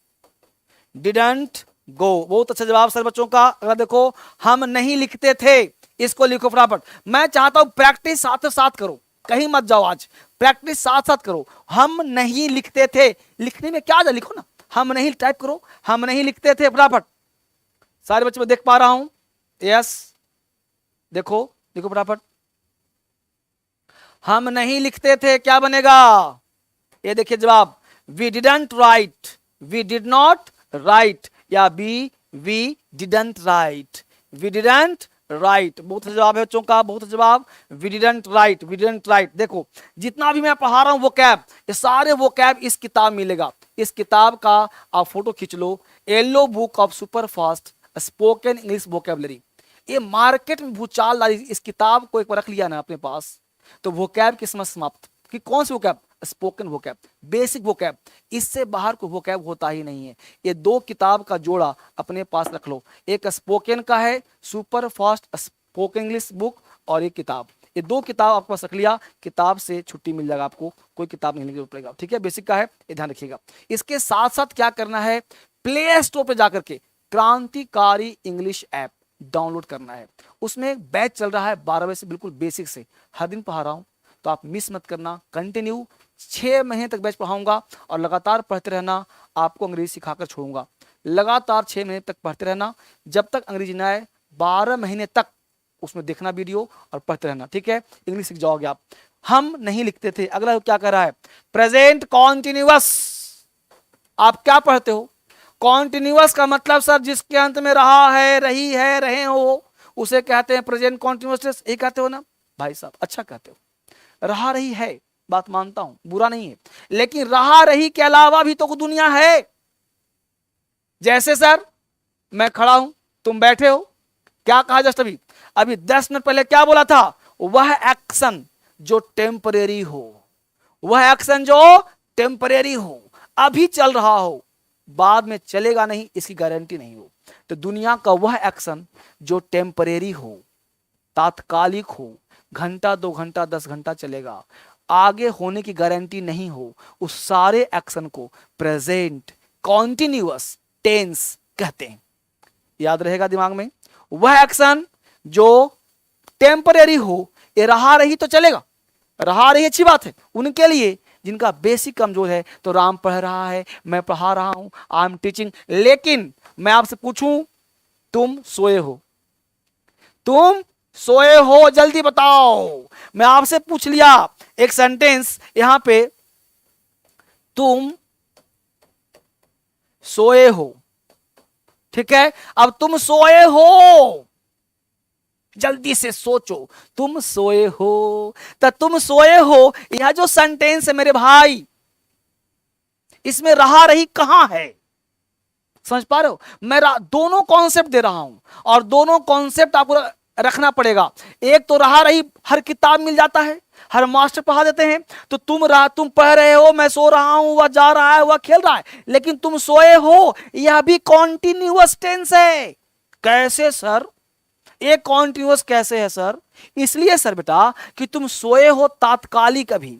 डिडंट गो, बहुत अच्छा जवाब सर बच्चों का। अगर देखो हम नहीं लिखते थे, इसको लिखो फटाफट, मैं चाहता हूं प्रैक्टिस साथ साथ करो, कहीं मत जाओ आज, प्रैक्टिस साथ साथ करो, हम नहीं लिखते थे, लिखने में क्या लिखो ना, हम नहीं टाइप करो, हम नहीं लिखते थे, फटाफट, सारे बच्चे मैं देख पा रहा हूं, यस, देखो देखो फटाफट, हम नहीं लिखते थे क्या बनेगा, ये देखिए जवाब, we didn't write, we did not write, या we didn't write, we didn't write, बहुत जवाब है बच्चों का, बहुत जवाब, we didn't write, we didn't write. देखो जितना भी मैं पढ़ा रहा हूं वो कैब, ये सारे वो कैब इस किताब मिलेगा, इस किताब का आप फोटो खींच लो, yellow book of super fast spoken English vocabulary, ये मार्केट में भूचाल डाली। इस किताब को एक बार रख लिया ना अपने पास, तो वोकैब की समझ समाप्त। कि कौन सी vocab? Spoken vocab, basic vocab, इससे बाहर कोई वोकैब होता ही नहीं है। ये दो किताब का जोड़ा अपने पास रख लो, एक स्पोकन का है super fast spoken English book, और एक किताब, ये दो किताब आपके पास रख लिया, किताब से छुट्टी मिल जाएगा आपको, कोई किताब नहीं लेनी पड़ेगा। ठीक है, बेसिक का है, ये ध्यान रखिएगा। इसके साथ साथ क्या करना है, प्ले स्टोर पे जाकर के क्रांतिकारी इंग्लिश ऐप डाउनलोड करना है। उसमें एक बैच चल रहा है 12 बजे से, बिल्कुल बेसिक से हर दिन पढ़ा रहा हूं, तो आप मिस मत करना। कंटिन्यू 6 महीने तक बैच पढ़ाऊंगा और लगातार पढ़ते रहना, आपको अंग्रेजी सिखाकर छोड़ूंगा। लगातार 6 महीने तक पढ़ते रहना, जब तक अंग्रेजी ना आए 12 महीने तक उसमें देखना वीडियो और पढ़ते रहना। ठीक है, इंग्लिश सीख जाओगे आप। हम नहीं लिखते थे, अगला क्या कर रहा है, प्रेजेंट कॉन्टिन्यूअस। आप क्या पढ़ते हो? कॉन्टिन्यूअस का मतलब सर जिसके अंत में रहा है, रही है, रहे हो, उसे कहते हैं प्रेजेंट कॉन्टिन्यूअस। ये कहते हो ना भाई साहब, अच्छा कहते हो। रहा रही है, बात मानता हूं, बुरा नहीं है, लेकिन रहा रही के अलावा भी तो दुनिया है। जैसे सर मैं खड़ा हूं, तुम बैठे हो, क्या कहा जस्ट अभी अभी 10 मिनट पहले क्या बोला था, वह एक्शन जो टेम्परेरी हो, वह एक्शन जो टेम्परेरी हो, अभी चल रहा हो, बाद में चलेगा नहीं, इसकी गारंटी नहीं हो। तो दुनिया का वह एक्शन जो टेम्परेरी हो, तात्कालिक हो, घंटा 2 घंटा 10 घंटा चलेगा, आगे होने की गारंटी नहीं हो, उस सारे एक्शन को प्रेजेंट कॉन्टिन्यूअस टेंस कहते हैं। याद रहेगा दिमाग में, वह एक्शन जो टेम्परेरी हो, ये रहा रही तो चलेगा, रहा रही अच्छी बात है उनके लिए जिनका बेसिक कमजोर है। तो राम पढ़ रहा है, मैं पढ़ा रहा हूं, आई एम टीचिंग, लेकिन मैं आपसे पूछूं, तुम सोए हो, तुम सोए हो, जल्दी बताओ। मैं आपसे पूछ लिया एक सेंटेंस यहां पे, तुम सोए हो, ठीक है, अब तुम सोए हो, जल्दी से सोचो, तुम सोए हो, तो तुम सोए हो, यह जो सेंटेंस है मेरे भाई, इसमें रहा रही कहां है? समझ पा रहे हो? मैं दोनों कॉन्सेप्ट दे रहा हूं, और दोनों कॉन्सेप्ट आपको रखना पड़ेगा। एक तो रहा रही हर किताब मिल जाता है, हर मास्टर पढ़ा देते हैं, तो तुम पढ़ रहे हो, मैं सो रहा हूं, वह जा रहा है, वह खेल रहा है, लेकिन तुम सोए हो, यह भी कॉन्टिन्यूअस टेंस है। कैसे सर, ये कॉन्टिन्यूअस कैसे है सर? इसलिए सर बेटा कि तुम सोए हो तात्कालिक, अभी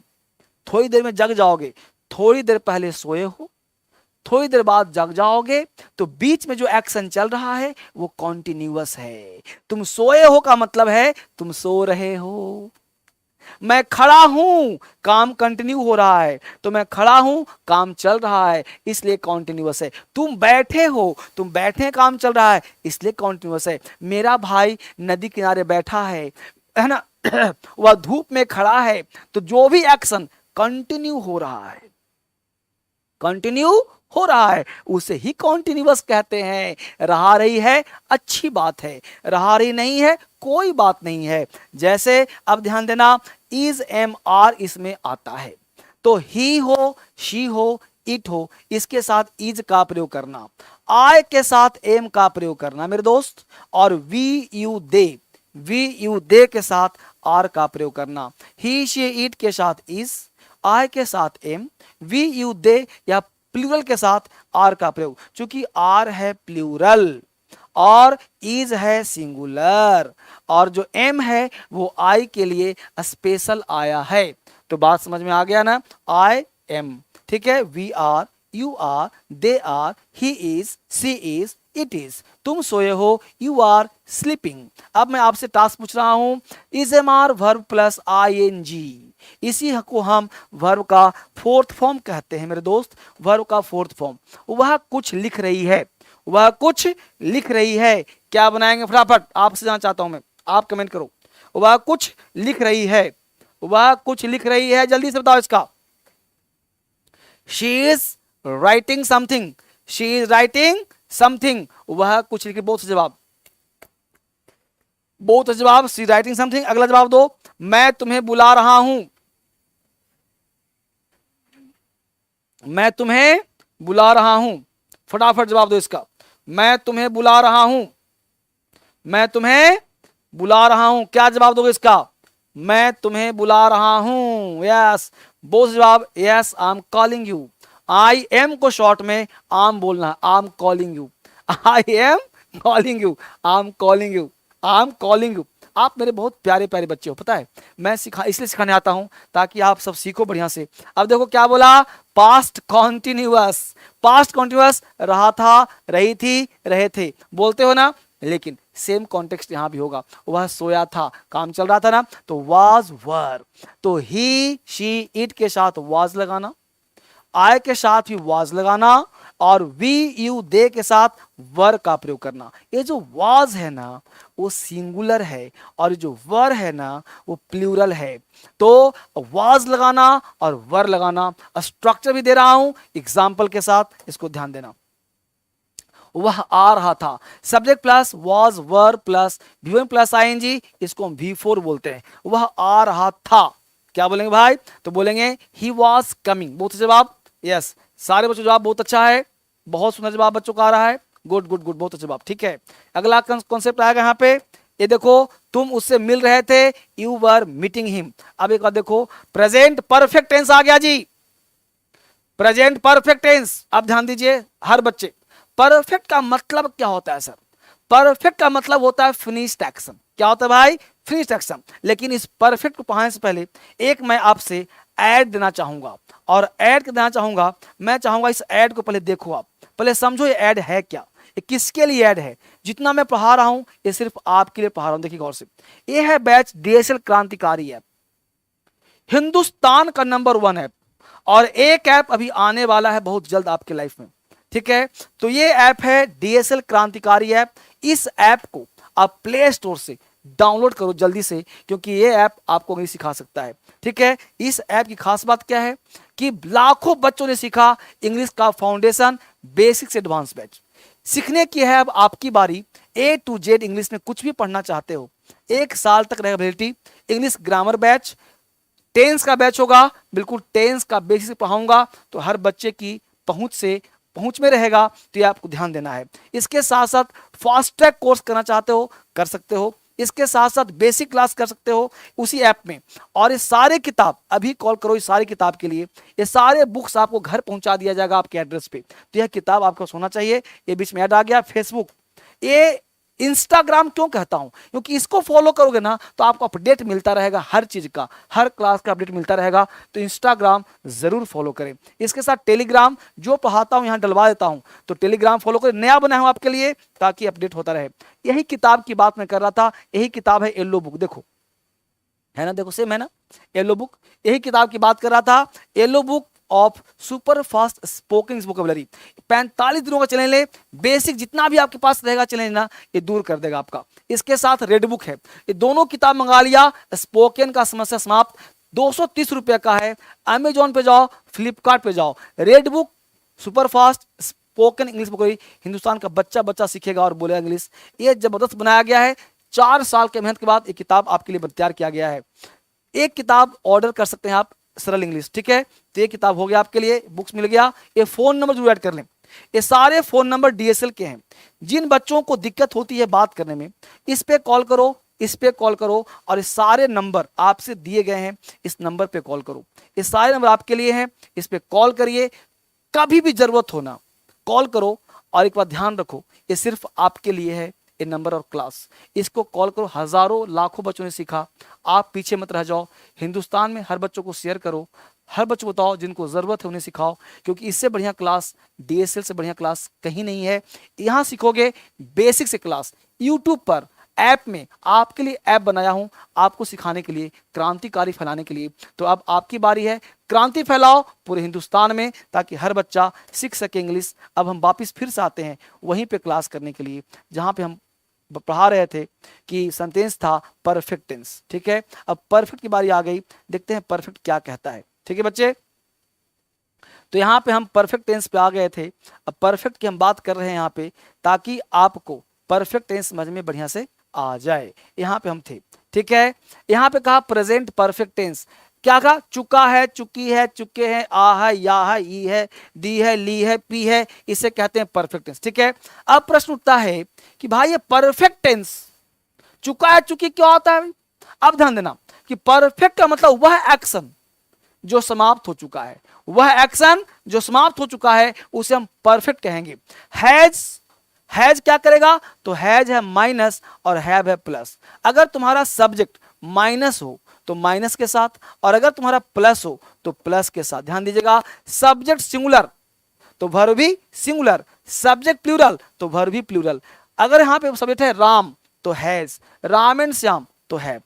थोड़ी देर में जग जाओगे, थोड़ी देर पहले सोए हो, थोड़ी देर बाद जग जाओगे, तो बीच में जो एक्शन चल रहा है वो कॉन्टिन्यूअस है। तुम सोए हो का मतलब है तुम सो रहे हो। मैं खड़ा हूं, काम कंटिन्यू हो रहा है, तो मैं खड़ा हूं, काम चल रहा है, इसलिए कॉन्टिन्यूअस है। तुम बैठे हो, तुम बैठे, काम चल रहा है, इसलिए कॉन्टिन्यूअस है। मेरा भाई नदी किनारे बैठा है ना वह धूप में खड़ा है, तो जो भी एक्शन कंटिन्यू हो रहा है, कंटिन्यू हो रहा है, उसे ही कॉन्टिन्यूअस कहते हैं। रहा रही है अच्छी बात है, रहा रही नहीं है कोई बात नहीं है। जैसे अब ध्यान देना, इज एम आर इसमें आता है, तो ही हो, शी हो, इट हो, इसके साथ इज का प्रयोग करना, आई के साथ एम का प्रयोग करना मेरे दोस्त, और वी यू दे के साथ आर का प्रयोग करना, ही शी इट के साथ इज, आई के साथ एम, वी यू दे या प्लूरल के साथ आर का प्रयोग। चूंकि आर है प्लूरल और इज है सिंगुलर, और जो एम है वो आई के लिए स्पेशल आया है। तो बात समझ में आ गया ना, आई एम, ठीक है, we are, you are, they are, he is, she is, it is. तुम सोए हो, यू आर स्लीपिंग। अब मैं आपसे टास्क पूछ रहा हूं, is am are verb plus I N G, इसी को हम वर्ब का फोर्थ फॉर्म कहते हैं मेरे दोस्त, वर्ब का फोर्थ फॉर्म। वह कुछ लिख रही है, वह कुछ लिख रही है, क्या बनाएंगे फटाफट, आपसे जानना चाहता हूं मैं, आप कमेंट करो। वह कुछ लिख रही है, वह कुछ लिख रही है, जल्दी से बताओ इसका। She is writing something, she is writing something, वह कुछ लिख, बहुत से जवाब, बहुत से जवाब, शी राइटिंग समथिंग। अगला जवाब दो, मैं तुम्हें बुला रहा हूं, मैं तुम्हें बुला रहा हूं, फटाफट जवाब दो इसका। मैं तुम्हें बुला रहा हूं, मैं तुम्हें बुला रहा हूं। क्या जवाब दोगे इसका? मैं तुम्हें बुला रहा हूं। यस, बोथ जवाब yes, I am calling you. I am को शॉर्ट में आम बोलना, I am calling you, I am calling you, I am calling you, I am calling you. आप मेरे बहुत प्यारे प्यारे बच्चे हो, पता है मैं इसलिए सिखाने आता हूं ताकि आप सब सीखो बढ़िया से। अब देखो क्या बोला, पास्ट कॉन्टिन्यूअस। पास्ट कॉन्टिन्यूअस, रहा था, रही थी, रहे थे, बोलते हो ना, लेकिन सेम कॉन्टेक्स्ट यहां भी होगा। वह सोया था, काम चल रहा था ना, तो वाज वर, तो ही शी इट के साथ वाज लगाना, आई के साथ भी वाज लगाना, और वी यू दे के साथ वर का प्रयोग करना। ये जो वाज है ना वो सिंगुलर है, और जो वर है ना वो प्लूरल है। तो वाज लगाना और वर लगाना, स्ट्रक्चर भी दे रहा हूं एग्जाम्पल के साथ, इसको ध्यान देना। वह आ रहा था, subject plus was were plus V1 plus ING, इसको हम V4 बोलते हैं। वह आ रहा था, क्या बोलेंगे भाई? तो बोलेंगे ही वॉज कमिंग। बहुत जवाब यस, सारे बच्चों जवाब बहुत अच्छा है, बहुत सुंदर जवाब बच्चों का आ रहा है। गुड गुड गुड, बहुत अच्छा जवाब। ठीक है, अगला कॉन्सेप्ट आएगा यहाँ पे, ये देखो, तुम उससे मिल रहे थे, यू वर मीटिंग हिम। अब एक बार देखो, प्रेजेंट परफेक्ट टेंस आ गया जी, प्रेजेंट परफेक्ट टेंस। अब ध्यान दीजिए हर बच्चे, परफेक्ट का मतलब क्या होता है सर? परफेक्ट का मतलब होता है फिनिश्ड एक्शन। क्या होता है भाई? Finished action. लेकिन इस परफेक्ट को पढ़ाने से पहले एक मैं आपसे ऐड देना चाहूंगा, और ऐड देना चाहूंगा, मैं चाहूंगा इस ऐड को पहले देखो, आप पहले समझो ये ऐड है क्या, ये किसके लिए ऐड है। जितना मैं पढ़ा रहा हूं ये सिर्फ आपके लिए पढ़ा रहा हूं, देखिए गौर से। ये है बैच DSL क्रांतिकारी ऐप, हिंदुस्तान का नंबर 1 ऐप, और एक ऐप अभी आने वाला है बहुत जल्द आपके लाइफ में। ठीक है, तो ये ऐप है DSL क्रांतिकारी ऐप। इस ऐप को आप प्ले स्टोर से डाउनलोड करो जल्दी से, क्योंकि ये ऐप आपको इंग्लिश सिखा सकता है। ठीक है, इस ऐप की खास बात क्या है कि लाखों बच्चों ने सीखा इंग्लिश का फाउंडेशन, बेसिक से एडवांस बैच सीखने की है। अब आपकी बारी, A to Z इंग्लिश में कुछ भी पढ़ना चाहते हो, 1 साल तक रहेगा validity. English grammar batch, tense का बैच होगा, बिल्कुल टेंस का बेसिक पढ़ाऊंगा, तो हर बच्चे की पहुंच में रहेगा, तो ये आपको ध्यान देना है। इसके साथ साथ फास्ट ट्रैक कोर्स करना चाहते हो कर सकते हो, इसके साथ साथ बेसिक क्लास कर सकते हो उसी ऐप में। और ये सारे किताब, अभी कॉल करो इस सारी किताब के लिए, ये सारे बुक्स आपको घर पहुंचा दिया जाएगा आपके एड्रेस पे। तो यह किताब आपको होना चाहिए। ये बीच में ऐड आ गया फेसबुक, ये इंस्टाग्राम क्यों कहता हूं, क्योंकि इसको फॉलो करोगे ना तो आपको अपडेट मिलता रहेगा, हर चीज का, हर क्लास का अपडेट मिलता रहेगा। तो इंस्टाग्राम जरूर फॉलो करें। इसके साथ टेलीग्राम जो पढ़ाता हूं यहां डलवा देता हूं, तो टेलीग्राम फॉलो करें, नया बना हूं आपके लिए ताकि अपडेट होता रहे। यही किताब की बात मैं कर रहा था, यही किताब है येलो बुक, देखो है ना, देखो सेम है ना येलो बुक, यही किताब की बात कर रहा था। Yellow book of super fast spoken vocabulary, 45 दिनों का चैलेंज ले, बेसिक जितना भी आपके पास रहेगा चैलेंज ना ये दूर कर देगा आपका। इसके साथ रेड बुक है, ये दोनों किताब मंगा लिया, स्पोकन का समस्या समाप्त, 230 रुपये का है। अमेजोन पे जाओ, फ्लिपकार्ट पे जाओ, red book super fast spoken English vocabulary, Hindustan का बच्चा बच्चा सीखेगा और बोलेगा इंग्लिश। ये जबरदस्त बनाया गया है, 4 साल के मेहनत के बाद एक किताब आपके लिए तैयार किया गया है। एक किताब ऑर्डर कर सकते हैं आप, सरल इंग्लिश। ठीक है, तो ये किताब हो गया आपके लिए, बुक्स मिल गया। ये फोन नंबर जरूर ऐड कर लें, ये सारे फोन नंबर DSL के हैं। जिन बच्चों को दिक्कत होती है बात करने में, इस पे कॉल करो, इस पे कॉल करो, और ये सारे नंबर आपसे दिए गए हैं, इस नंबर पे कॉल करो। ये सारे नंबर आपके लिए हैं, इस पे कॉल करिए, कभी भी जरूरत हो ना कॉल करो। और एक बात ध्यान रखो, ये सिर्फ आपके लिए है ये नंबर और क्लास, इसको कॉल करो। हजारों लाखों बच्चों ने सीखा, आप पीछे मत रह जाओ। हिंदुस्तान में हर बच्चों को शेयर करो, हर बच्चों को बताओ, जिनको जरूरत है उन्हें सिखाओ, क्योंकि इससे बढ़िया क्लास, DSL से बढ़िया क्लास कहीं नहीं है। यहां सीखोगे बेसिक से क्लास, यूट्यूब पर ऐप में आपके लिए ऐप बनाया हूं आपको सिखाने के लिए, क्रांतिकारी फैलाने के लिए। तो अब आपकी बारी है, क्रांति फैलाओ पूरे हिंदुस्तान में ताकि हर बच्चा सीख सके इंग्लिश। अब हम वापिस फिर से आते हैं वहीं पे क्लास करने के लिए जहां पे हम पढ़ा रहे थे कि सेंटेंस था परफेक्ट टेंस। ठीक है, अब परफेक्ट की बारी आ गई, देखते हैं परफेक्ट क्या कहता है। ठीक है बच्चे, तो यहां पे हम परफेक्ट टेंस पे आ गए थे, अब परफेक्ट की हम बात कर रहे हैं यहां पे, ताकि आपको परफेक्ट टेंस समझ में बढ़िया से आ जाए। यहां पे हम थे, ठीक है, यहां पे कहा प्रेजेंट परफेक्ट टेंस, क्या कहा, चुका है, चुकी है, चुके हैं, आ है, या है, ई है, दी है, ली है, पी है, इसे कहते हैं परफेक्ट टेंस। ठीक है, अब प्रश्न उठता है कि भाई ये परफेक्ट टेंस चुका है चुकी क्या होता है? अब ध्यान देना कि परफेक्ट का मतलब वह एक्शन जो समाप्त हो चुका है, वह एक्शन जो समाप्त हो चुका है उसे हम परफेक्ट कहेंगे। हैज क्या करेगा? तो हैज है माइनस और हैव है प्लस। अगर तुम्हारा सब्जेक्ट माइनस हो तो माइनस के साथ, और अगर तुम्हारा प्लस हो तो प्लस के साथ। ध्यान दीजिएगा, सब्जेक्ट सिंगुलर तो वर्ब भी सिंगुलर, सब्जेक्ट प्लूरल तो वर्ब भी प्लूरल। अगर यहां पे सब्जेक्ट है राम तो हैज, राम एंड श्याम तो हैव।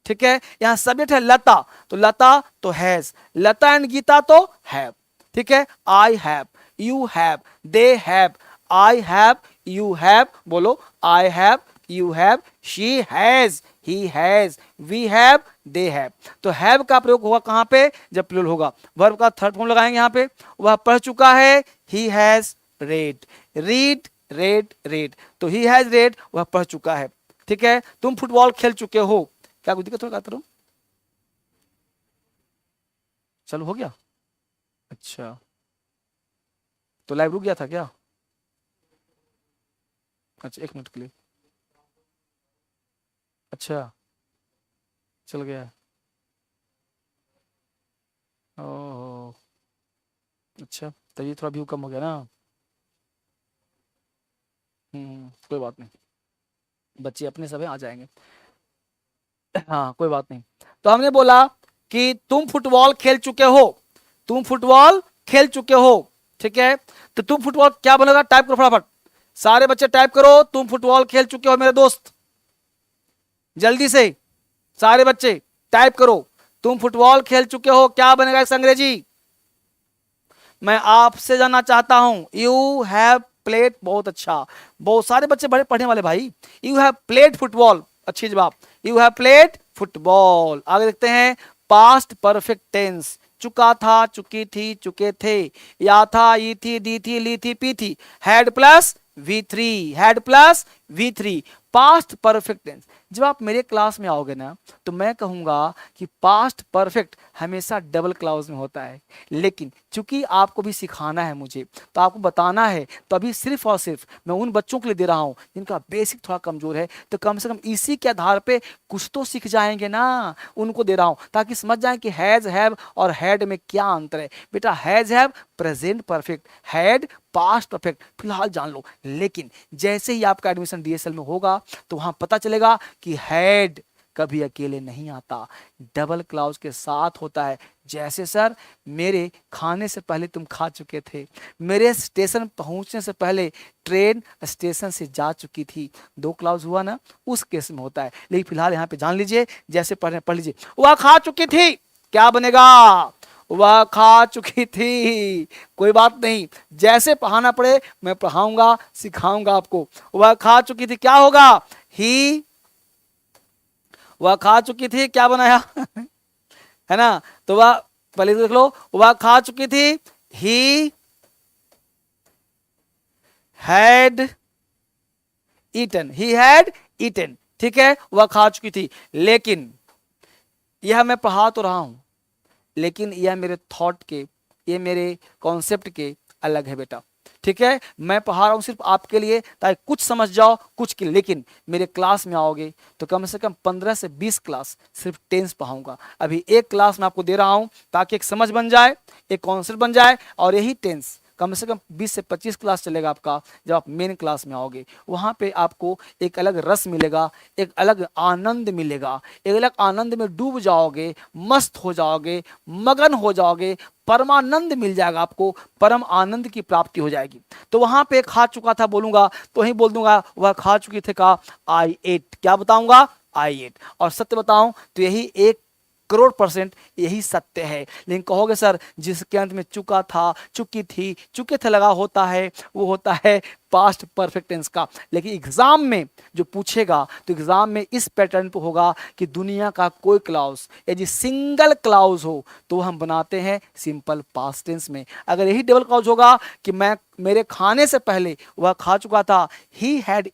ठीक है, यहां सब्जेक्ट है लता तो लता तो हैज, लता एंड गीता तो हैव। ठीक है, I have, you have, they have, I have, you have, बोलो I have, you have, she has, he has, we have, they have. तो हैव का प्रयोग होगा कहां पे? जब प्लूरल होगा। वर्ब का थर्ड फॉर्म लगाएंगे यहां पे, वह पढ़ चुका है, he has red, read, red, red, तो ही हैज रेड, वह पढ़ चुका है। ठीक है, तुम फुटबॉल खेल चुके हो, क्या कोई दिक्कत होगा? चलो हो गया। अच्छा, तो लाइव रुक गया था क्या? अच्छा, एक मिनट के लिए। अच्छा, चल गया है। ओह, अच्छा, तभी थोड़ा व्यू कम हो गया ना। कोई बात नहीं, बच्चे अपने सब हैं, आ जाएंगे। हाँ, कोई बात नहीं। तो हमने बोला कि तुम फुटबॉल खेल चुके हो, तुम फुटबॉल खेल चुके हो। ठीक है, तो तुम फुटबॉल क्या बनेगा? टाइप करो फटाफट, सारे बच्चे टाइप करो, तुम फुटबॉल खेल चुके हो मेरे दोस्त, जल्दी से सारे बच्चे टाइप करो, तुम फुटबॉल खेल चुके हो, क्या बनेगा इस अंग्रेजी? मैं आपसे जानना चाहता हूं। यू हैव प्लेड, बहुत अच्छा, बहुत सारे बच्चे बड़े पढ़ने वाले भाई। यू हैव प्लेड फुटबॉल, अच्छी जवाब, यू हैव प्लेड फुटबॉल। आगे देखते हैं, पास्ट परफेक्ट टेंस, चुका था, चुकी थी, चुके थे, या था, ई थी, दी थी, ली थी, पी थी, had plus V3, had plus V3, past perfect tense. जब आप मेरे क्लास में आओगे ना तो मैं कहूंगा कि पास्ट परफेक्ट हमेशा डबल क्लाउज में होता है, लेकिन चूंकि आपको भी सिखाना है मुझे, तो आपको बताना है, तो अभी सिर्फ और सिर्फ मैं उन बच्चों के लिए दे रहा हूं जिनका बेसिक थोड़ा कमजोर है, तो कम से कम इसी के आधार पे कुछ तो सीख जाएंगे ना, उनको दे रहा हूं ताकि समझ जाए कि हैज, हैव और हैड में क्या अंतर है। बेटा has, have present perfect, had passed perfect, फिलहाल जान लो। लेकिन जैसे ही आपका एडमिशन डीएसएल में होगा तो वहां पता चलेगा कि हैड कभी अकेले नहीं आता, डबल क्लाउज के साथ होता है। जैसे सर, मेरे खाने से पहले तुम खा चुके थे, मेरे स्टेशन पहुंचने से पहले ट्रेन स्टेशन से जा चुकी थी, दो क्लाउज हुआ ना, उस केस में होता है। लेकिन फिलहाल यहाँ पे जान लीजिए, जैसे पढ़ लीजिए, वह खा चुकी थी, क्या बनेगा? वह खा चुकी थी। कोई बात नहीं, जैसे पढ़ाना पड़े मैं पढ़ाऊंगा, सिखाऊंगा आपको। वह खा चुकी थी, क्या होगा? ही, वह खा चुकी थी, क्या बनाया? है ना, तो वह पहले देख लो, वह खा चुकी थी, he had eaten, he had eaten. ठीक है, वह खा चुकी थी, लेकिन यह मैं पढ़ा तो रहा हूं, लेकिन यह मेरे थॉट के, ये मेरे कॉन्सेप्ट के अलग है बेटा। ठीक है, मैं पढ़ा रहा हूं सिर्फ आपके लिए ताकि कुछ समझ जाओ, कुछ के, लेकिन मेरे क्लास में आओगे तो कम से कम 15 से 20 क्लास सिर्फ टेंस पढ़ाऊंगा। अभी एक क्लास में आपको दे रहा हूं ताकि एक समझ बन जाए, एक कॉन्सेप्ट बन जाए, और यही टेंस कम से कम 20 से 25 क्लास चलेगा आपका। जब आप मेन क्लास में आओगे वहां पे आपको एक अलग रस मिलेगा, एक अलग आनंद मिलेगा, एक अलग आनंद में डूब जाओगे, मस्त हो जाओगे, मगन हो जाओगे, परमानंद मिल जाएगा आपको, परम आनंद की प्राप्ति हो जाएगी। तो वहां पे खा चुका था बोलूंगा तो वही बोल दूंगा, वह खा चुकी थे का आई एट, क्या बताऊंगा? आई एट। और सत्य बताऊं तो यही 1 करोड़% यही सत्य है। लेकिन कहोगे सर, जिसके अंत में चुका था, चुकी थी, चुके थे लगा होता है, वो होता है पास्ट परफेक्ट टेंस का। लेकिन एग्जाम में जो पूछेगा तो एग्जाम में इस पैटर्न पे होगा कि दुनिया का कोई क्लाउज यदि सिंगल क्लाउज हो तो हम बनाते हैं सिंपल पास्ट टेंस में। अगर यही डबल क्लाउज होगा कि मैं, मेरे खाने से पहले वह खा चुका था, he had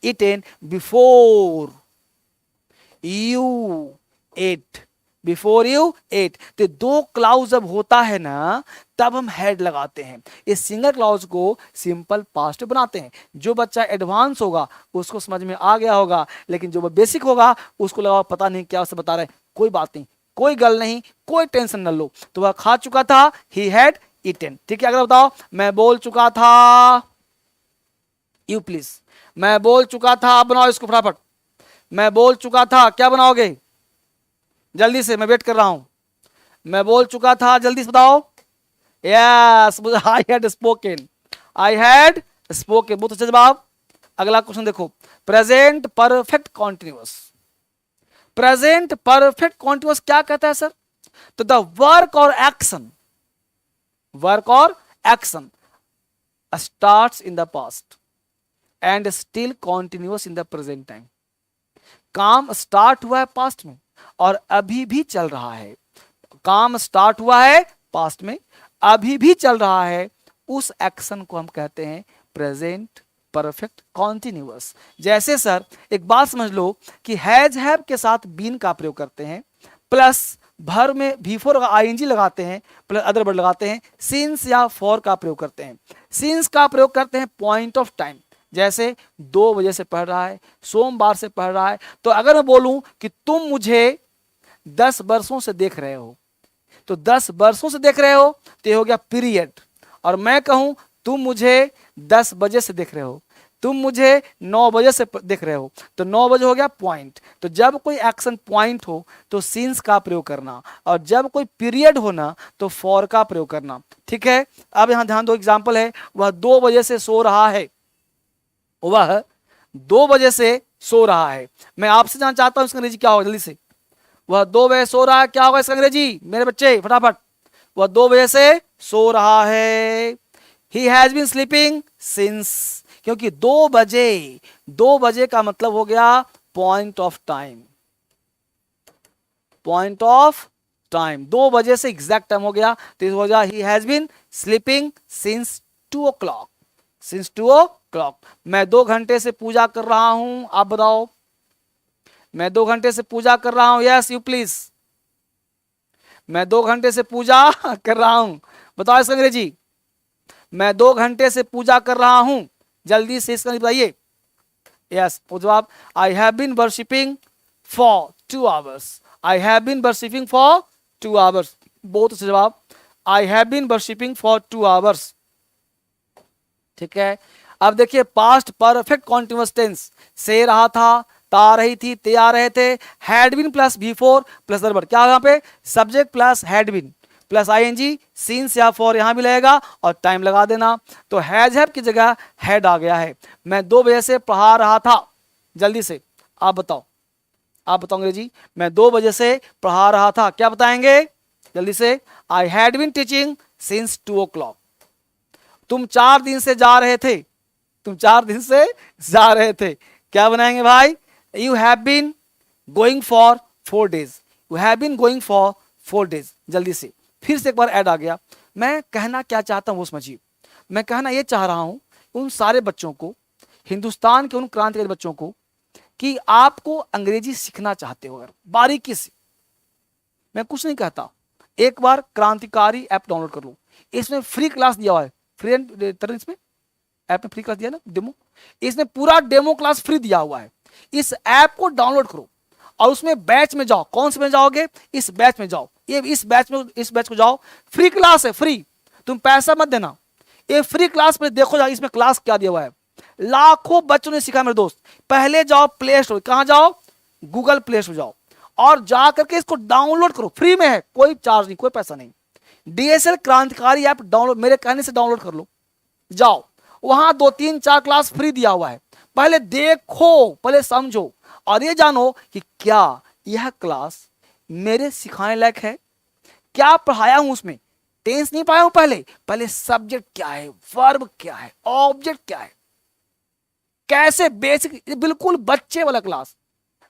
eaten before you ate, before you ate. तो दो क्लाउज जब होता है ना तब हम हैड लगाते हैं। इस सिंगल क्लाउज को सिंपल पास्ट बनाते हैं। जो बच्चा एडवांस होगा उसको समझ में आ गया होगा, लेकिन जो बेसिक होगा उसको लगा पता नहीं क्या उसे बता रहे। कोई बात नहीं, कोई गल नहीं, कोई टेंशन न लो। तो वह खा चुका था, ही हैड ईटन। ठीक है, अगला बताओ। मैं बोल चुका था, यू प्लीज। मैं बोल चुका था, आप बनाओ इसको फटाफट। मैं बोल चुका था, क्या बनाओगे जल्दी से, मैं वेट कर रहा हूं। मैं बोल चुका था, जल्दी से बताओ। Yes, I had spoken, I had spoken, बहुत अच्छा जवाब। अगला क्वेश्चन देखो, present perfect continuous. Present perfect continuous क्या कहता है सर? तो द वर्क और एक्शन, वर्क और action starts in the past and still continuous in the present time. काम स्टार्ट हुआ है पास्ट में और अभी भी चल रहा है। काम स्टार्ट हुआ है पास्ट में, अभी भी चल रहा है, उस एक्शन को हम कहते हैं प्रेजेंट परफेक्ट कॉन्टिन्यूअस। जैसे सर एक बात समझ लो कि हैज हैव के साथ बीन का प्रयोग करते हैं, प्लस भर में बिफोर आईएनजी लगाते हैं, प्लस अदर वर्ड लगाते हैं, सिंस या फॉर का प्रयोग करते हैं। सिंस का प्रयोग करते हैं पॉइंट ऑफ टाइम, जैसे 2 बजे से पढ़ रहा है, सोमवार से पढ़ रहा है। तो अगर मैं बोलूं कि तुम मुझे 10 वर्षों से देख रहे हो, तो 10 वर्षों से देख रहे हो तो ये हो गया पीरियड। और मैं कहूं तुम मुझे 10 बजे से देख रहे हो, तुम मुझे 9 बजे से देख रहे हो, तो 9 बजे हो गया पॉइंट। तो जब कोई एक्शन पॉइंट हो तो सिंस का प्रयोग करना, और जब कोई पीरियड होना तो फॉर का प्रयोग करना। ठीक है, अब यहां ध्यान दो, एग्जाम्पल है, वह 2 बजे से सो रहा है, वह 2 बजे से सो रहा है। मैं आपसे जानना चाहता हूं इसका अंग्रेजी क्या होगा, जल्दी से। वह 2 बजे सो रहा है, क्या होगा इसका अंग्रेजी मेरे बच्चे फटाफट। वह 2 बजे से सो रहा है, he has been sleeping since, क्योंकि 2 बजे का मतलब हो गया point of time, point of time 2 बजे से एग्जैक्ट टाइम हो गया, तो हो गया he has been sleeping since 2 o'clock, since 2 o'clock। मैं 2 घंटे से पूजा कर रहा हूं, आप बताओ। मैं 2 घंटे से पूजा कर रहा हूं, यस यू प्लीज। मैं 2 घंटे से पूजा कर रहा हूं, बताओ इसका अंग्रेजी। मैं 2 घंटे से पूजा कर रहा हूं, जल्दी से इसका बताइए। यस, जवाब I have been worshipping for 2 hours, I have been worshipping for 2 hours, बहुत अच्छा जवाब। I have been worshipping for 2 hours। ठीक है, अब देखिए पास्ट परफेक्ट कॉन्टिन्यूअस टेंस, से रहा था, ता रही थी, ते आ रहे थे, had been plus before plus verb, क्या यहाँ पे subject plus had been plus ING, since या फॉर यहां भी लगेगा और टाइम लगा देना। तो हैज हैव की जगह हैड आ गया है। मैं 2 बजे से पढ़ा रहा था, जल्दी से आप बताओ, आप बताओ अंग्रेजी। मैं 2 बजे से पढ़ा रहा था, क्या बताएंगे जल्दी से। I had been teaching since 2 o'clock। तुम 4 दिन से जा रहे थे, तुम 4 दिन से जा रहे थे, क्या बनाएंगे भाई। You have been going for 4 days, you have been going for 4 days। जल्दी से फिर से एक बार ऐड आ गया। मैं कहना क्या चाहता हूं वो समझिए। मैं कहना ये चाह रहा हूं उन सारे बच्चों को, हिंदुस्तान के उन क्रांतिकारी बच्चों को, कि आपको अंग्रेजी सीखना चाहते हो अगर बारीकी से, मैं कुछ नहीं कहता, एक बार क्रांतिकारी ऐप डाउनलोड कर लो। इसमें फ्री क्लास दिया हुआ है, फ्री इसमें ऐप में फ्री क्लास दिया ना, डेमो, इसमें पूरा डेमो क्लास फ्री दिया हुआ है। इस ऐप को डाउनलोड करो और उसमें बैच में जाओ। कौन से में जाओगे, इस बैच में जाओ, ये इस बैच को जाओ, फ्री क्लास है, फ्री, तुम पैसा मत देना, ये फ्री क्लास में देखो जाओ इसमें क्लास क्या दिया हुआ है। लाखों बच्चों ने सीखा मेरे दोस्त। पहले जाओ प्ले स्टोर, कहां जाओ, गूगल प्ले स्टोर जाओ और जा करके इसको डाउनलोड करो, फ्री में है, कोई चार्ज नहीं, कोई पैसा नहीं। डीएसएल क्रांतिकारी ऐप डाउनलोड, मेरे कहने से डाउनलोड कर लो, जाओ वहां 2 3 4 क्लास फ्री दिया हुआ है। पहले देखो, पहले समझो और ये जानो कि क्या यह क्लास मेरे सिखाने लायक है, क्या पढ़ाया हूं उसमें, टेंस नहीं पढ़ाया हूं, पहले सब्जेक्ट क्या है, वर्ब क्या है, ऑब्जेक्ट क्या है, कैसे बेसिक, बिल्कुल बच्चे वाला क्लास।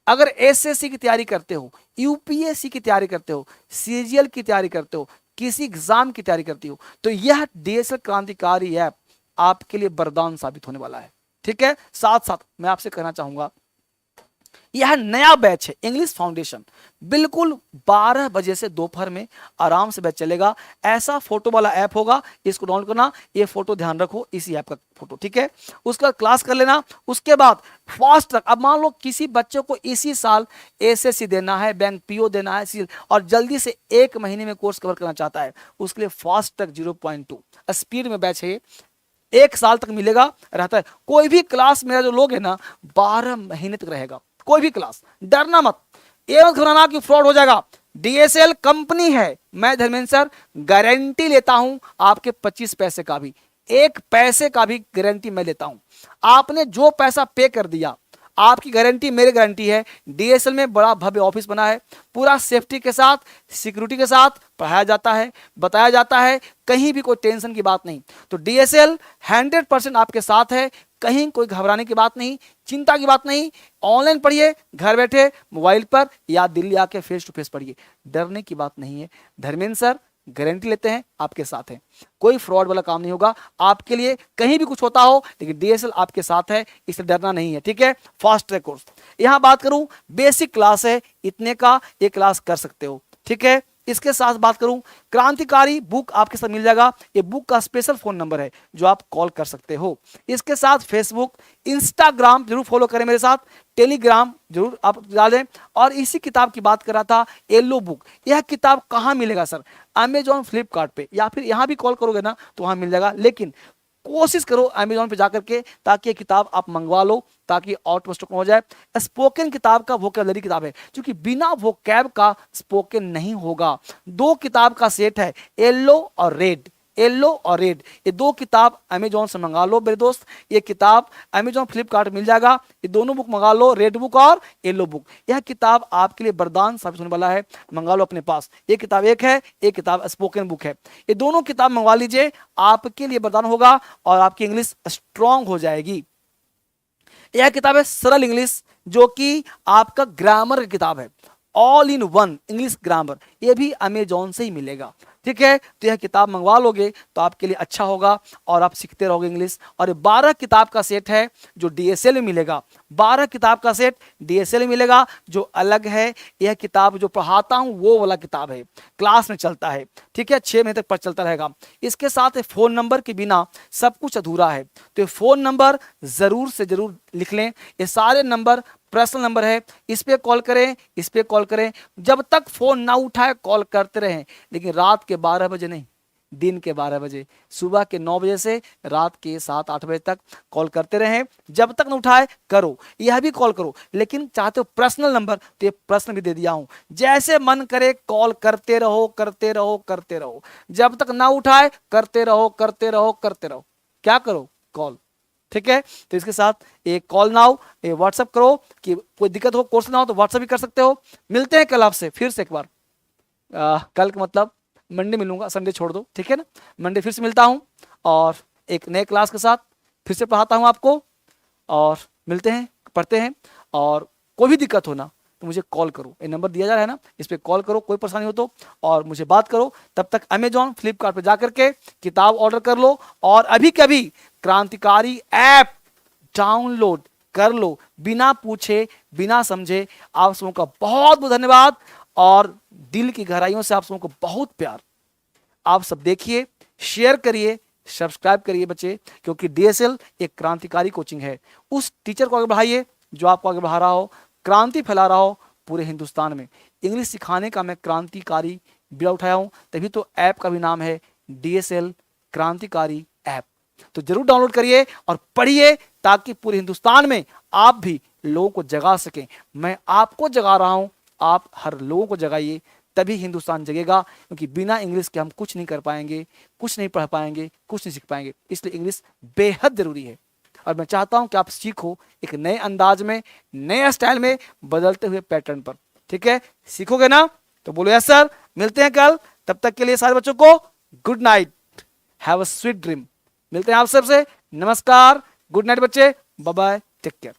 अगर एसएससी की तैयारी करते हो, यूपीएससी की तैयारी करते हो, सीजीएल की तैयारी करते हो, किसी एग्जाम की तैयारी करती हो, तो यह डीएसएल क्रांतिकारी ऐप आपके लिए वरदान साबित होने वाला है। ठीक है, साथ साथ मैं आपसे कहना चाहूंगा, यह नया बैच है इंग्लिश फाउंडेशन, बिल्कुल 12 बजे से दोपहर में आराम से बैच चलेगा। ऐसा फोटो वाला ऐप होगा, इसको डाउनलोड करना, ये फोटो ध्यान रखो, इसी ऐप का फोटो, ठीक है। उसका क्लास कर लेना। उसके बाद फास्ट ट्रैक, अब मान लो किसी बच्चे को इसी साल एसएससी देना है, बैंक पीओ देना है, सील, और जल्दी से 1 महीने में कोर्स कवर करना चाहता है, उसके लिए फास्ट ट्रैक 0.2 स्पीड में बैच है, 1 साल तक मिलेगा, रहता है। कोई भी क्लास मेरा जो लोग है ना 12 महीने तक रहेगा, कोई भी क्लास, डरना मत, ये मत घबराना कि फ्रॉड हो जाएगा। डीएसएल कंपनी है, मैं धर्मेंद्र सर गारंटी लेता हूं आपके 25 पैसे का भी, 1 पैसे का भी गारंटी मैं लेता हूं। आपने जो पैसा पे कर दिया, आपकी गारंटी मेरी गारंटी है। डीएसएल में बड़ा भव्य ऑफिस बना है, पूरा सेफ्टी के साथ, सिक्योरिटी के साथ पढ़ाया जाता है, बताया जाता है, कहीं भी कोई टेंशन की बात नहीं। तो डीएसएल 100% आपके साथ है, कहीं कोई घबराने की बात नहीं, चिंता की बात नहीं। ऑनलाइन पढ़िए, घर बैठे मोबाइल पर, या दिल्ली आके फेस टू फेस पढ़िए, डरने की बात नहीं है। धर्मेंद्र सर गारंटी लेते हैं, आपके साथ है, कोई फ्रॉड वाला काम नहीं होगा आपके लिए, कहीं भी कुछ होता हो, लेकिन डीएसएल आपके साथ है, इससे डरना नहीं है, ठीक है। फास्ट ट्रैक कोर्स, यहां बात करूं बेसिक क्लास है, इतने का एक क्लास कर सकते हो, ठीक है। इसके साथ बात करूं क्रांतिकारी बुक आपके साथ मिल जाएगा, ये बुक का स्पेशल फोन नंबर है जो आप कॉल कर सकते हो। इसके साथ फेसबुक, इंस्टाग्राम जरूर फॉलो करें मेरे साथ, टेलीग्राम जरूर आप डालें। और इसी किताब की बात कर रहा था, येलो बुक, यह किताब कहाँ मिलेगा सर? अमेजॉन, फ्लिपकार्ट पे, या फिर यहाँ भी कॉल करोगे ना तो वहाँ मिल जाएगा, लेकिन कोशिश करो अमेजॉन पे जाकर के, ताकि ये किताब आप मंगवा लो, ताकि आउट ऑफ स्टॉक हो जाए। स्पोकन किताब का वोकैबुलरी किताब है, क्योंकि बिना वोकैब का स्पोकन नहीं होगा। 2 किताब का सेट है, येलो और रेड, येलो और रेड, ये 2 किताब अमेजॉन से मंगा लो मेरे दोस्त। ये किताब अमेजॉन, फ्लिपकार्ट मिल जाएगा, ये दोनों बुक मंगा लो, रेड बुक और येलो बुक। यह किताब आपके लिए वरदान साबित होने वाला है, मंगा लो अपने पास। ये किताब एक है, एक किताब स्पोकन बुक है, ये दोनों किताब मंगवा लीजिए, आपके लिए वरदान होगा और आपकी इंग्लिश स्ट्रांग हो जाएगी। यह किताब है सरल इंग्लिश, जो कि आपका ग्रामर की किताब है, all in one English grammar, ये भी अमेजॉन से ही मिलेगा, ठीक है। तो यह किताब मंगवा लोगे तो आपके लिए अच्छा होगा और आप सीखते रहोगे इंग्लिश। और 12 किताब का सेट है जो डीएसएल में मिलेगा, 12 किताब का सेट डीएसएल में मिलेगा, जो अलग है। यह किताब जो पढ़ाता हूं वो वाला किताब है, क्लास में चलता है, ठीक है, 6 महीने तक पर चलता रहेगा। इसके साथ फोन नंबर के बिना सब कुछ अधूरा है, तो ये फोन नंबर जरूर से जरूर लिख लें। ये सारे नंबर पर्सनल नंबर है, इस पे कॉल करें, इस पे कॉल करें, जब तक फोन ना उठाए कॉल करते रहें, लेकिन रात के 12 बजे नहीं, दिन के 12 बजे, सुबह के 9 बजे से रात के 7-8 बजे तक कॉल करते रहें। जब तक ना उठाए करो, यह भी कॉल करो, लेकिन चाहते हो पर्सनल नंबर तो ये पर्सनल भी दे दिया हूं, जैसे मन करे कॉल करते रहो, करते रहो, करते रहो, जब तक ना उठाए करते रहो, करते रहो, करते रहो, क्या करो? कॉल, ठीक है। तो इसके साथ एक कॉल नाउ, व्हाट्सएप करो, कि कोई दिक्कत हो कोर्स ना हो तो व्हाट्सएप भी कर सकते हो। मिलते हैं कल आपसे फिर से एक बार, कल का मतलब मंडे मिलूंगा, संडे छोड़ दो, ठीक है ना। मंडे फिर से मिलता हूं और एक नए क्लास के साथ फिर से पढ़ाता हूं आपको, और मिलते हैं, पढ़ते हैं। और कोई भी दिक्कत हो ना तो मुझे कॉल करो, ये नंबर दिया जा रहा है ना, इस पर कॉल करो, कोई परेशानी हो तो, और मुझे बात करो। तब तक अमेजॉन, फ्लिपकार्ट पर जाकर के किताब ऑर्डर कर लो, और अभी कभी क्रांतिकारी ऐप डाउनलोड कर लो, बिना पूछे बिना समझे। आप सबों का बहुत बहुत धन्यवाद, और दिल की गहराइयों से आप सबों को बहुत प्यार। आप सब देखिए, शेयर करिए, सब्सक्राइब करिए बच्चे, क्योंकि डीएसएल एक क्रांतिकारी कोचिंग है। उस टीचर को आगे बढ़ाइए जो आपको आगे बढ़ा रहा हो, क्रांति फैला रहा हो पूरे हिंदुस्तान में। इंग्लिश सिखाने का मैं क्रांतिकारी बीड़ा उठाया हूं, तभी तो ऐप का भी नाम है डीएसएल क्रांतिकारी ऐप। तो जरूर डाउनलोड करिए और पढ़िए, ताकि पूरे हिंदुस्तान में आप भी लोगों को जगा सकें। मैं आपको जगा रहा हूं, आप हर लोगों को जगाइए, तभी हिंदुस्तान जगेगा। क्योंकि बिना इंग्लिश के हम कुछ नहीं कर पाएंगे, कुछ नहीं पढ़ पाएंगे, कुछ नहीं सीख पाएंगे। इसलिए इंग्लिश बेहद जरूरी है, और मैं चाहता हूं कि आप सीखो एक नए अंदाज में, नए स्टाइल में, बदलते हुए पैटर्न पर, ठीक है। सीखोगे ना तो बोलो यस सर। मिलते हैं कल, तब तक के लिए सारे बच्चों को good night, have a sweet dream. मिलते हैं आप सबसे, नमस्कार, गुड नाइट बच्चे, बाय बाय, टेक केयर।